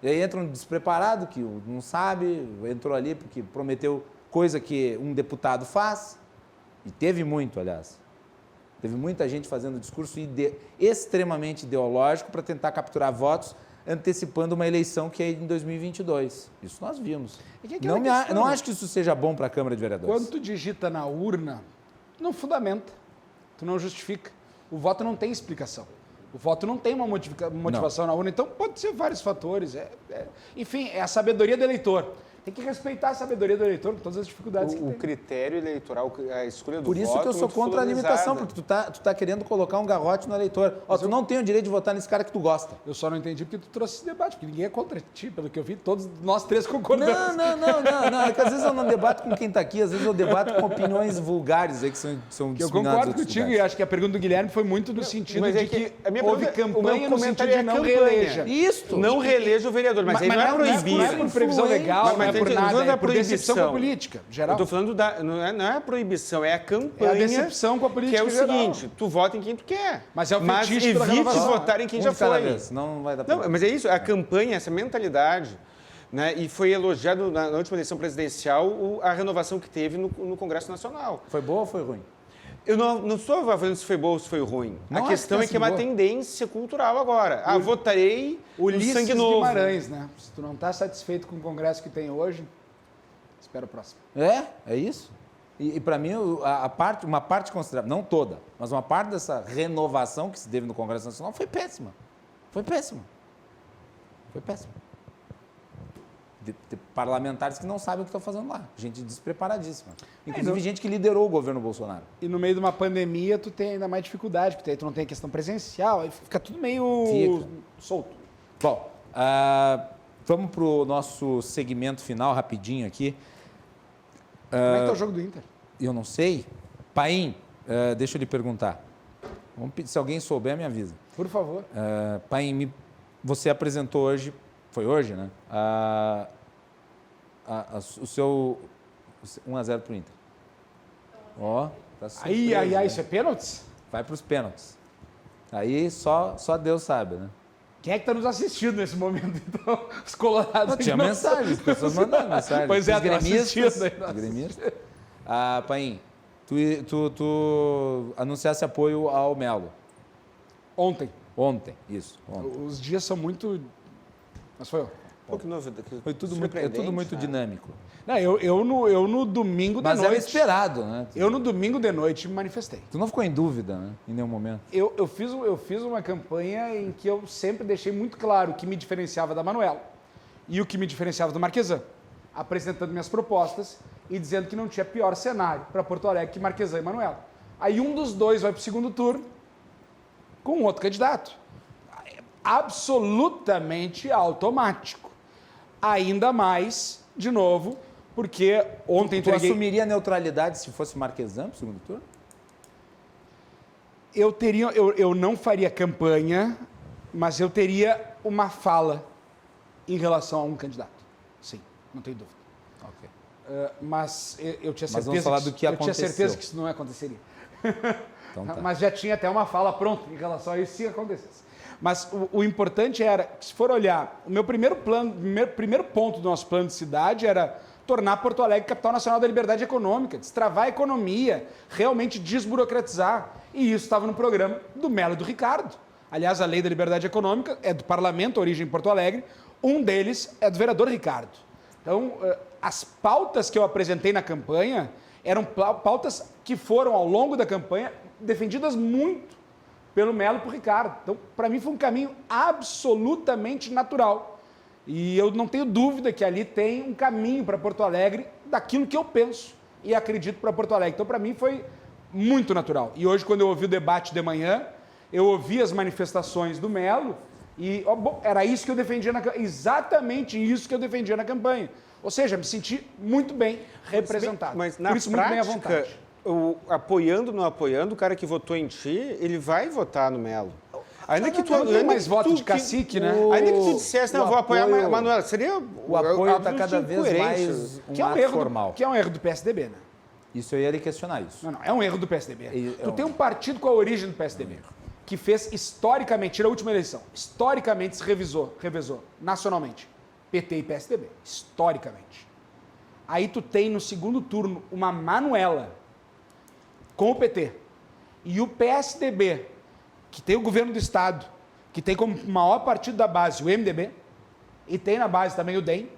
E aí entra um despreparado que não sabe, entrou ali porque prometeu coisa que um deputado faz, e teve muito, aliás. Teve muita gente fazendo discurso extremamente ideológico para tentar capturar votos, antecipando uma eleição que é em 2022. Isso nós vimos. E que é aquela questão, Não né? acho que isso seja bom para a Câmara de Vereadores. Quando tu digita na urna, não fundamenta, tu não justifica. O voto não tem explicação. O voto não tem uma motivação na urna. Então, pode ser vários fatores. Enfim, é a sabedoria do eleitor. Tem que respeitar a sabedoria do eleitor com todas as dificuldades que O tem. critério eleitoral, a escolha do Por isso voto que eu sou muito contra a limitação, fulanizada. porque tu tá querendo colocar um garrote no eleitor. Ó, tu não tem o direito de votar nesse cara que tu gosta. Eu só não entendi porque tu trouxe esse debate, porque ninguém é contra ti, pelo que eu vi, todos nós três concordamos. Não. É que às vezes eu não debato com quem tá aqui, às vezes eu debato com opiniões vulgares aí que são Eu disseminadas em concordo outros contigo lugares. e acho que a pergunta do Guilherme foi muito no sentido mas de é que a minha houve pergunta- o campanha meu no sentido comentário de é não campanha. reeleja. Isso. Não reeleja o vereador, mas aí não é proibido. Não é por previsão legal, não é por nada, é por decepção com a proibição. política, geral. Eu tô falando não é a proibição, é a campanha. É a decepção com a política Que é o geral. seguinte, tu vota em quem tu quer. Mas é o fetiche pela evite renovação. votar em quem Um já de cada foi. vez, senão não vai dar pra... Não, mas é isso, a campanha, essa mentalidade, né, e foi elogiado na última eleição presidencial a renovação que teve no Congresso Nacional. Foi boa ou foi ruim? Eu não estou avaliando se foi bom ou se foi ruim. Não A acho questão que é que é uma boa. tendência cultural agora. Votarei no Ulisses sangue novo. Guimarães, né? Se tu não está satisfeito com o Congresso que tem hoje, espera o próximo. É isso. E para mim, uma parte considerável, não toda, mas uma parte dessa renovação que se teve no Congresso Nacional foi péssima. Foi péssima. De parlamentares que não sabem o que estão fazendo lá. Gente despreparadíssima. Inclusive gente que liderou o governo Bolsonaro. E no meio de uma pandemia, tu tem ainda mais dificuldade, porque aí tu não tem a questão presencial, aí fica tudo meio Fica. solto. Bom, vamos para o nosso segmento final, rapidinho aqui. Como é que tá o jogo do Inter? Eu não sei. Paim, deixa eu lhe perguntar. Se alguém souber, me avisa. Por favor. Paim, você apresentou hoje, foi hoje, né? O seu 1-0 para o Inter. Ó, tá surpreso, Ai, né? isso é pênaltis? Vai para os pênaltis. Aí só Deus sabe, né? Quem é que está nos assistindo nesse momento, então? Os colorados. Não, tinha que não mensagem, as pessoas mandando mensagem. Pois é, Os tô gremistas. assistindo aí, tô Os gremistas. Paim, tu anunciasse apoio ao Melo. Ontem. Ontem, isso. Ontem. Os dias são muito... Mas foi eu. Pô, que novidade, Foi tudo muito, surpreendente, muito né? dinâmico. Não, eu no domingo Mas de era noite... esperado, né? Eu no domingo de noite me manifestei. Tu não ficou em dúvida, né? Em nenhum momento. Eu fiz uma campanha em que eu sempre deixei muito claro o que me diferenciava da Manuela e o que me diferenciava do Marquesan, apresentando minhas propostas e dizendo que não tinha pior cenário para Porto Alegre que Marquesan e Manuela. Aí um dos dois vai para o segundo turno com outro candidato. Absolutamente automático. Ainda mais, de novo, porque ontem Tu assumiria a neutralidade se fosse Marquesan pro segundo turno? eu não faria campanha, mas eu teria uma fala em relação a um candidato. Sim, não tenho dúvida. Ok. Mas eu tinha Mas certeza vamos falar do que eu tinha certeza aconteceu. que isso não aconteceria. Então tá. Mas já tinha até uma fala pronta em relação a isso se acontecesse. Mas o importante era, que se for olhar, o meu primeiro ponto do nosso plano de cidade era tornar Porto Alegre capital nacional da liberdade econômica, destravar a economia, realmente desburocratizar. E isso estava no programa do Melo e do Ricardo. Aliás, a lei da liberdade econômica é do parlamento, origem em Porto Alegre, um deles é do vereador Ricardo. Então, as pautas que eu apresentei na campanha eram pautas que foram, ao longo da campanha, defendidas muito pelo Melo e por Ricardo. Então, para mim, foi um caminho absolutamente natural. E eu não tenho dúvida que ali tem um caminho para Porto Alegre daquilo que eu penso e acredito para Porto Alegre. Então, para mim, foi muito natural. E hoje, quando eu ouvi o debate de manhã, eu ouvi as manifestações do Melo e era isso que eu defendia, exatamente isso que eu defendia na campanha. Ou seja, me senti muito bem representado. Mas na por isso, muito bem à prática, vontade. apoiando ou não apoiando, o cara que votou em ti, ele vai votar no Melo. Ainda que tu não tem ainda mais que voto tu- de cacique, né? Ainda que tu dissesse, não, o eu vou apoiar apoio- a Manuela. Seria O apoio está cada vez mais Que é um ato erro formal. que é um erro do PSDB, né? Isso eu ia lhe questionar isso. Não, é um erro do PSDB. É Tu tem um partido com a origem do PSDB, que fez historicamente, na última eleição, historicamente se revezou nacionalmente, PT e PSDB, historicamente. Aí tu tem no segundo turno uma Manuela com o PT e o PSDB, que tem o governo do Estado, que tem como maior partido da base o MDB, e tem na base também o DEM,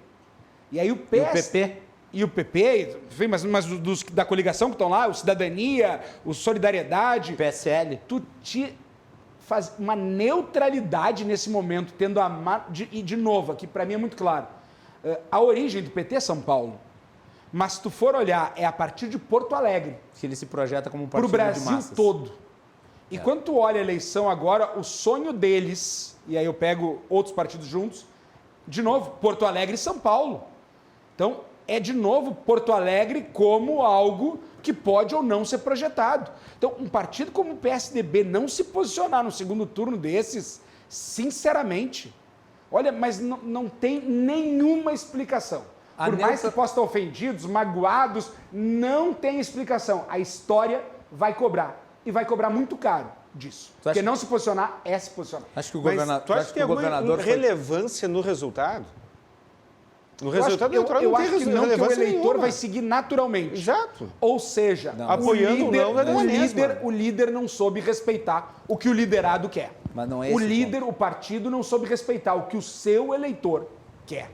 e aí o PP? E o PP, enfim, mas dos da coligação que estão lá, o Cidadania, o Solidariedade, PSL? tu te faz uma neutralidade nesse momento, tendo e de novo, aqui para mim é muito claro, A origem do PT é São Paulo. Mas se tu for olhar, é a partir de Porto Alegre. Que ele se projeta como um Para o partido de Brasil massas. todo. E quando tu olha a eleição agora, o sonho deles, e aí eu pego outros partidos juntos, de novo, Porto Alegre e São Paulo. Então, é de novo Porto Alegre como algo que pode ou não ser projetado. Então, um partido como o PSDB não se posicionar no segundo turno desses, sinceramente, olha, mas não tem nenhuma explicação. Por mais que possam estar ofendidos, magoados, não tem explicação. A história vai cobrar. E vai cobrar muito caro disso. Porque não se posicionar é se posicionar. Acho que o Mas governador. tu acha que tem alguma relevância no resultado? No resultado eleitoral eu não acho tem que não, que o relevância eleitor nenhuma. vai seguir naturalmente. Exato. Ou seja, apoiando ou não, vai dar mesma. o líder não soube respeitar o que o liderado quer. Mas não é o esse líder, o partido, não soube respeitar o que o seu eleitor quer.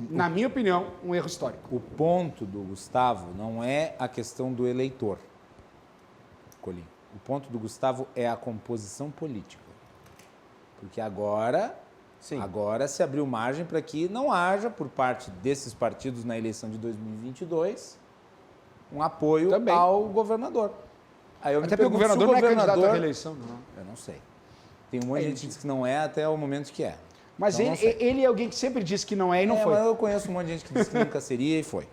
Na minha opinião, um erro histórico. O ponto do Gustavo não é a questão do eleitor, Colim. O ponto do Gustavo é a composição política. Porque agora se abriu margem para que não haja, por parte desses partidos na eleição de 2022, um apoio ao governador. Aí eu Até porque o governador não é candidato à reeleição. Não. Eu não sei. Tem um monte de gente que diz que não é até o momento que é. Mas então, ele é alguém que sempre disse que não é e não foi. Mas eu conheço um monte de gente que disse que nunca seria e foi.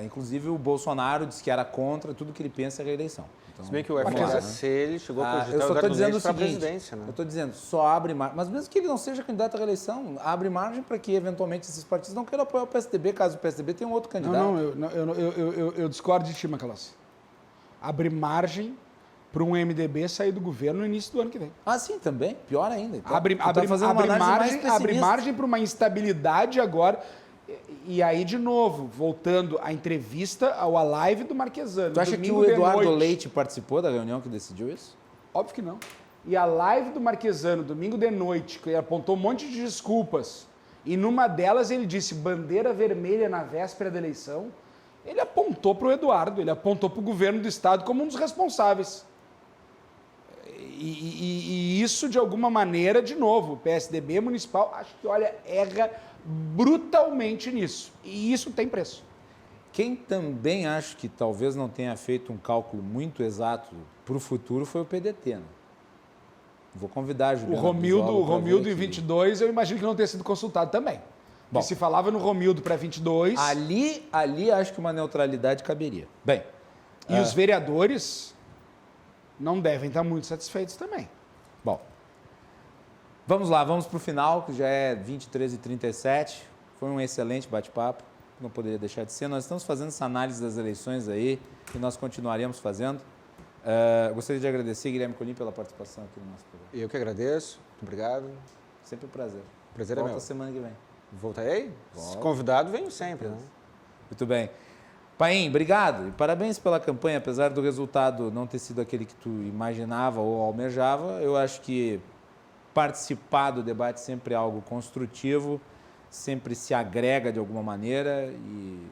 Inclusive o Bolsonaro disse que era contra tudo que ele pensa é reeleição. Então, se bem que o FHC ele chegou a cogitar eu só estou dizendo o para a seguinte, presidência, né? eu estou dizendo, só abre margem, mas mesmo que ele não seja candidato à reeleição, abre margem para que eventualmente esses partidos não queiram apoiar o PSDB, caso o PSDB tenha um outro candidato. Eu discordo de ti, Macalossi. Abre margem para um MDB sair do governo no início do ano que vem. Ah, sim, também. Pior ainda. Então, abre margem para uma instabilidade agora. E aí, de novo, voltando à entrevista, à live do Marquesano. Tu acha que o Eduardo Leite participou da reunião que decidiu isso? Óbvio que não. E a live do Marquesano, domingo de noite, que ele apontou um monte de desculpas, e numa delas ele disse bandeira vermelha na véspera da eleição, ele apontou para o Eduardo, ele apontou para o governo do Estado como um dos responsáveis. E isso, de alguma maneira, de novo, o PSDB municipal, acho que, olha, erra brutalmente nisso. E isso tem preço. Quem também acho que talvez não tenha feito um cálculo muito exato para o futuro foi o PDT, né? Vou convidar a Juliana. O Romildo em 22, eu imagino que não tenha sido consultado também. Bom, se falava no Romildo para 22... Ali acho que uma neutralidade caberia. Bem... E os vereadores não devem estar muito satisfeitos também. Bom, vamos lá, vamos para o final, que já é 23h37. Foi um excelente bate-papo, não poderia deixar de ser. Nós estamos fazendo essa análise das eleições aí, e nós continuaremos fazendo. Gostaria de agradecer, Guilherme Colim, pela participação aqui no nosso programa. Eu que agradeço, muito obrigado. Sempre um prazer. Prazer é meu. Volta semana que vem. Voltarei? Se convidado, venho sempre, né? Muito bem. Paim, obrigado e parabéns pela campanha, apesar do resultado não ter sido aquele que tu imaginava ou almejava. Eu acho que participar do debate sempre é algo construtivo, sempre se agrega de alguma maneira e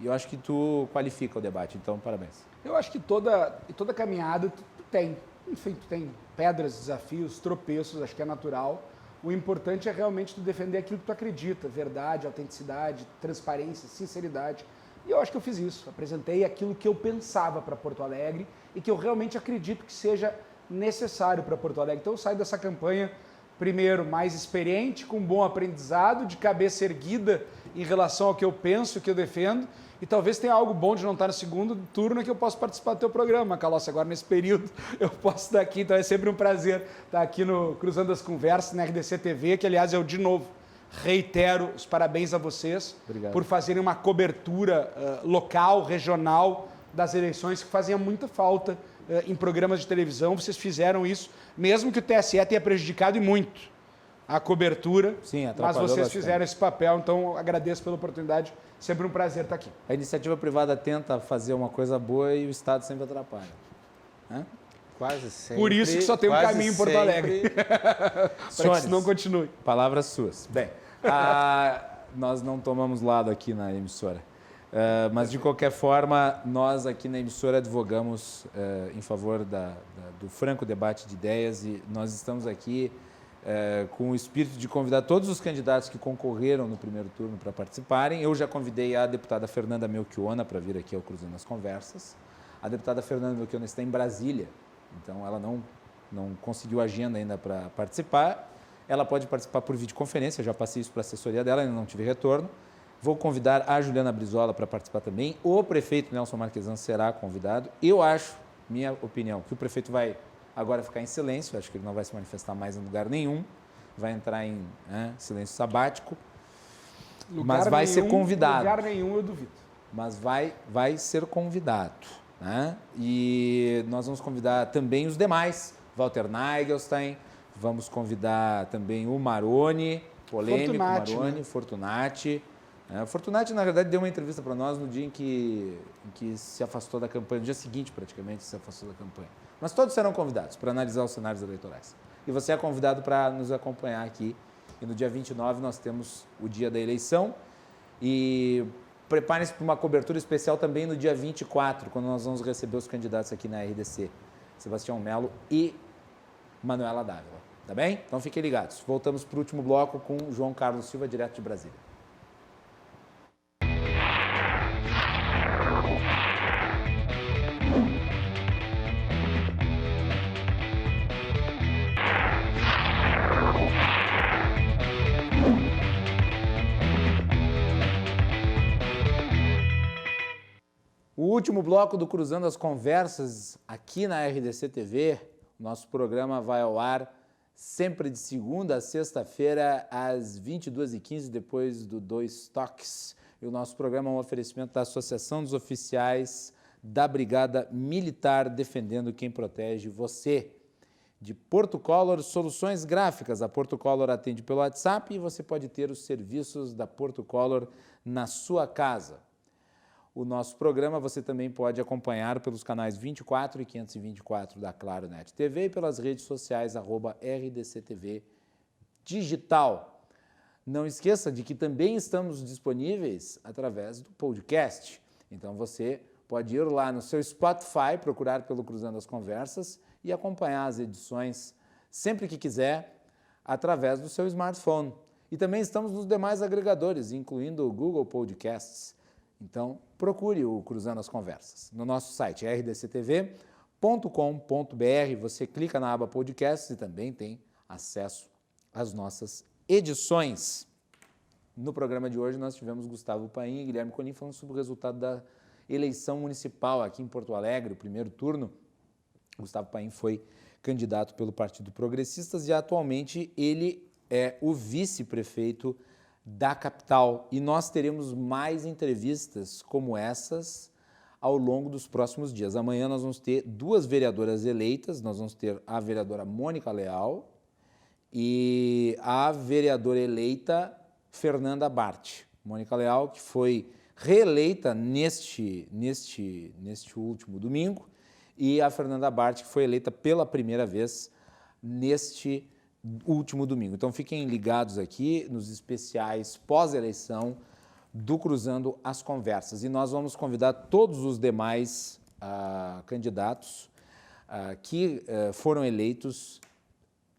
eu acho que tu qualifica o debate, então parabéns. Eu acho que toda caminhada tu tem, enfim, tu tem pedras, desafios, tropeços, acho que é natural. O importante é realmente tu defender aquilo que tu acredita, verdade, autenticidade, transparência, sinceridade. E eu acho que eu fiz isso, apresentei aquilo que eu pensava para Porto Alegre e que eu realmente acredito que seja necessário para Porto Alegre. Então eu saio dessa campanha, primeiro, mais experiente, com um bom aprendizado, de cabeça erguida em relação ao que eu penso, o que eu defendo, e talvez tenha algo bom de não estar no segundo turno que eu possa participar do teu programa, Calossi. Agora, nesse período, eu posso estar aqui, então é sempre um prazer estar aqui no Cruzando as Conversas, na RDC TV, que, aliás, eu, de novo, reitero os parabéns a vocês por fazerem uma cobertura local, regional das eleições que fazia muita falta em programas de televisão. Vocês fizeram isso, mesmo que o TSE tenha prejudicado e muito a cobertura. Sim, mas vocês bastante. fizeram esse papel, então agradeço pela oportunidade. Sempre um prazer estar aqui. A iniciativa privada tenta fazer uma coisa boa e o Estado sempre atrapalha. Hã? Quase sempre. Por isso que só tem um caminho em Porto Alegre. Para que isso não continue. Palavras suas. Bem, nós não tomamos lado aqui na emissora. Mas, de qualquer forma, nós aqui na emissora advogamos em favor do franco debate de ideias e nós estamos aqui com o espírito de convidar todos os candidatos que concorreram no primeiro turno para participarem. Eu já convidei a deputada Fernanda Melchiona para vir aqui ao Cruzando as Conversas. A deputada Fernanda Melchiona está em Brasília, então ela não conseguiu agenda ainda para participar. Ela pode participar por videoconferência, já passei isso para a assessoria dela, ainda não tive retorno. Vou convidar a Juliana Brizola para participar também. O prefeito Nelson Marquesan será convidado. Eu acho, minha opinião, que o prefeito vai agora ficar em silêncio, acho que ele não vai se manifestar mais em lugar nenhum, vai entrar em silêncio sabático, mas vai ser convidado. Lugar nenhum, eu duvido. Mas vai ser convidado, né? E nós vamos convidar também os demais, Walter Nagelstein, vamos convidar também o Maroni, polêmico Fortunati, Maroni, né? Fortunati. O Fortunati, na verdade, deu uma entrevista para nós no dia em que se afastou da campanha, no dia seguinte, praticamente, se afastou da campanha. Mas todos serão convidados para analisar os cenários eleitorais. E você é convidado para nos acompanhar aqui. E no dia 29 nós temos o dia da eleição. E preparem-se para uma cobertura especial também no dia 24, quando nós vamos receber os candidatos aqui na RDC. Sebastião Melo e Manuela Dávila. Tá bem? Então fiquem ligados. Voltamos para o último bloco com o João Carlos Silva, direto de Brasília. O último bloco do Cruzando as Conversas aqui na RDC TV. Nosso programa vai ao ar sempre de segunda a sexta-feira, às 22h15, depois do Dois Toques. E o nosso programa é um oferecimento da Associação dos Oficiais da Brigada Militar, defendendo quem protege você. De Porto Color Soluções Gráficas. A Porto Color atende pelo WhatsApp e você pode ter os serviços da Porto Color na sua casa. O nosso programa você também pode acompanhar pelos canais 24 e 524 da Claro Net TV e pelas redes sociais @RDCTV Digital. Não esqueça de que também estamos disponíveis através do podcast. Então você pode ir lá no seu Spotify, procurar pelo Cruzando as Conversas e acompanhar as edições sempre que quiser através do seu smartphone. E também estamos nos demais agregadores, incluindo o Google Podcasts. Então, procure o Cruzando as Conversas. No nosso site rdctv.com.br, você clica na aba Podcasts e também tem acesso às nossas edições. No programa de hoje nós tivemos Gustavo Paim e Guilherme Colim falando sobre o resultado da eleição municipal aqui em Porto Alegre, o primeiro turno. Gustavo Paim foi candidato pelo Partido Progressistas e atualmente ele é o vice-prefeito da capital. E nós teremos mais entrevistas como essas ao longo dos próximos dias. Amanhã nós vamos ter duas vereadoras eleitas, nós vamos ter a vereadora Mônica Leal e a vereadora eleita Fernanda Bart. Mônica Leal, que foi reeleita neste último domingo, e a Fernanda Bart, que foi eleita pela primeira vez neste último domingo. Então fiquem ligados aqui nos especiais pós-eleição do Cruzando as Conversas. E nós vamos convidar todos os demais candidatos que foram eleitos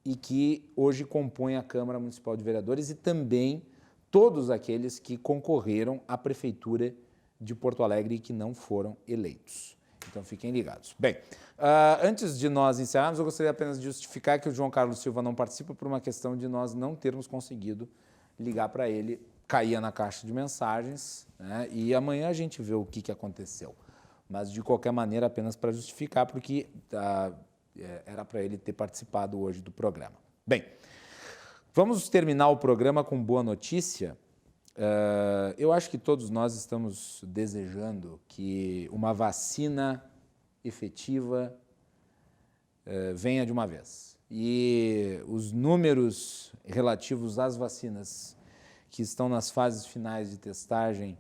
e que hoje compõem a Câmara Municipal de Vereadores e também todos aqueles que concorreram à Prefeitura de Porto Alegre e que não foram eleitos. Então, fiquem ligados. Bem, antes de nós encerrarmos, eu gostaria apenas de justificar que o João Carlos Silva não participa por uma questão de nós não termos conseguido ligar para ele, caía na caixa de mensagens, né? E amanhã a gente vê o que aconteceu. Mas, de qualquer maneira, apenas para justificar, porque era para ele ter participado hoje do programa. Bem, vamos terminar o programa com boa notícia. Eu acho que todos nós estamos desejando que uma vacina efetiva venha de uma vez. E os números relativos às vacinas que estão nas fases finais de testagem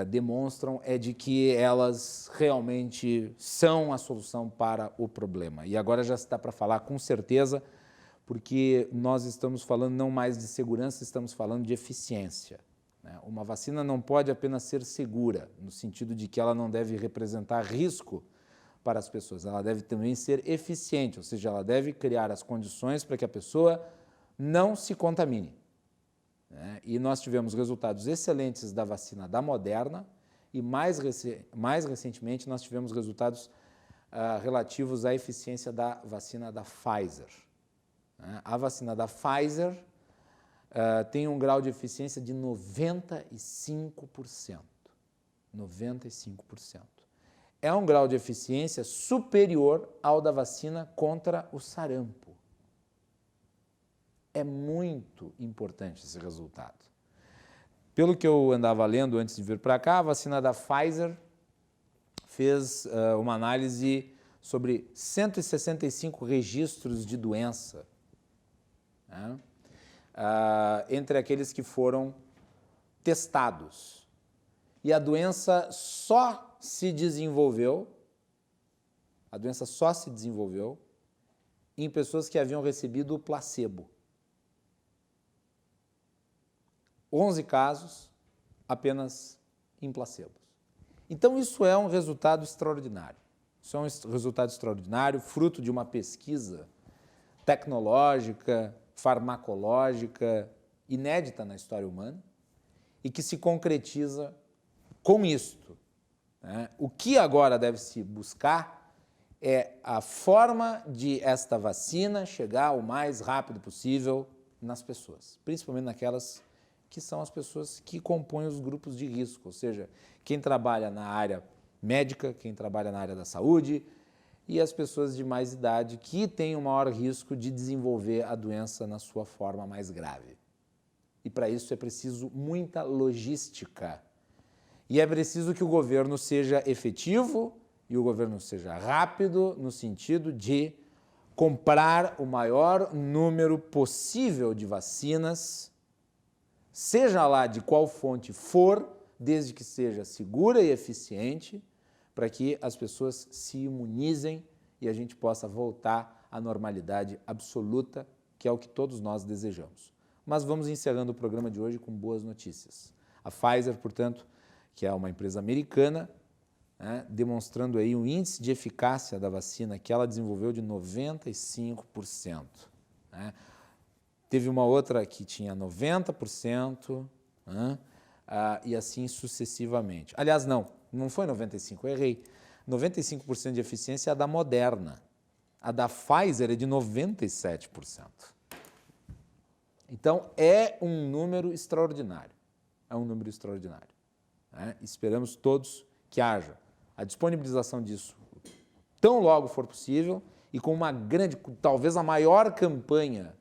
demonstram de que elas realmente são a solução para o problema. E agora já está para falar com certeza, porque nós estamos falando não mais de segurança, estamos falando de eficiência. Uma vacina não pode apenas ser segura, no sentido de que ela não deve representar risco para as pessoas, ela deve também ser eficiente, ou seja, ela deve criar as condições para que a pessoa não se contamine. Né? E nós tivemos resultados excelentes da vacina da Moderna e mais recentemente nós tivemos resultados relativos à eficiência da vacina da Pfizer. Né? A vacina da Pfizer tem um grau de eficiência de 95%. 95%. É um grau de eficiência superior ao da vacina contra o sarampo. É muito importante esse resultado. Pelo que eu andava lendo antes de vir para cá, a vacina da Pfizer fez uma análise sobre 165 registros de doença, né? Entre aqueles que foram testados. E a doença só se desenvolveu em pessoas que haviam recebido o placebo. 11 casos apenas em placebos. Então, isso é um resultado extraordinário. Isso é um resultado extraordinário, fruto de uma pesquisa tecnológica, farmacológica, inédita na história humana e que se concretiza com isto. Né? O que agora deve se buscar é a forma de esta vacina chegar o mais rápido possível nas pessoas, principalmente naquelas que são as pessoas que compõem os grupos de risco, ou seja, quem trabalha na área médica, quem trabalha na área da saúde e as pessoas de mais idade que têm o maior risco de desenvolver a doença na sua forma mais grave. E para isso é preciso muita logística. E é preciso que o governo seja efetivo e o governo seja rápido no sentido de comprar o maior número possível de vacinas, seja lá de qual fonte for, desde que seja segura e eficiente, para que as pessoas se imunizem e a gente possa voltar à normalidade absoluta, que é o que todos nós desejamos. Mas vamos encerrando o programa de hoje com boas notícias. A Pfizer, portanto, que é uma empresa americana, né, demonstrando aí um índice de eficácia da vacina que ela desenvolveu de 95%. Né? Teve uma outra que tinha 90%, né, e assim sucessivamente. Aliás, não foi 95%, eu errei. 95% de eficiência é a da Moderna. A da Pfizer é de 97%. Então, é um número extraordinário. É um número extraordinário. Né? Esperamos todos que haja a disponibilização disso tão logo for possível e com uma grande, talvez a maior campanha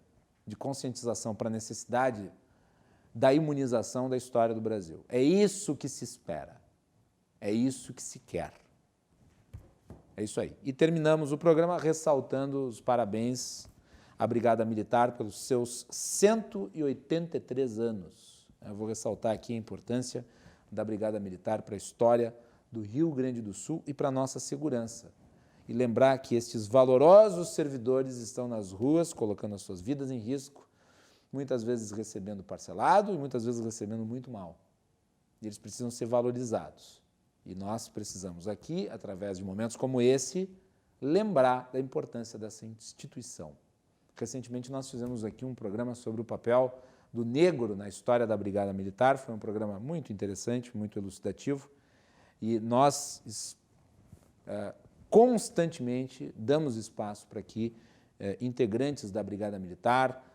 de conscientização para a necessidade da imunização da história do Brasil. É isso que se espera. É isso que se quer. É isso aí. E terminamos o programa ressaltando os parabéns à Brigada Militar pelos seus 183 anos. Eu vou ressaltar aqui a importância da Brigada Militar para a história do Rio Grande do Sul e para a nossa segurança. E lembrar que estes valorosos servidores estão nas ruas, colocando as suas vidas em risco, muitas vezes recebendo parcelado e muitas vezes recebendo muito mal. E eles precisam ser valorizados. E nós precisamos aqui, através de momentos como esse, lembrar da importância dessa instituição. Recentemente nós fizemos aqui um programa sobre o papel do negro na história da Brigada Militar. Foi um programa muito interessante, muito elucidativo. E nós constantemente damos espaço para que integrantes da Brigada Militar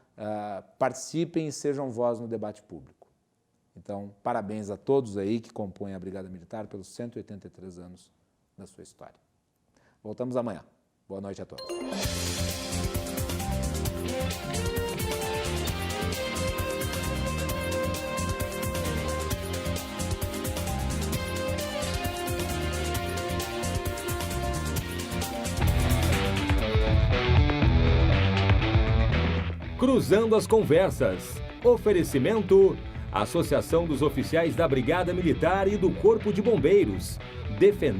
participem e sejam voz no debate público. Então, parabéns a todos aí que compõem a Brigada Militar pelos 183 anos da sua história. Voltamos amanhã. Boa noite a todos. Cruzando as Conversas. Oferecimento: Associação dos Oficiais da Brigada Militar e do Corpo de Bombeiros. Defendendo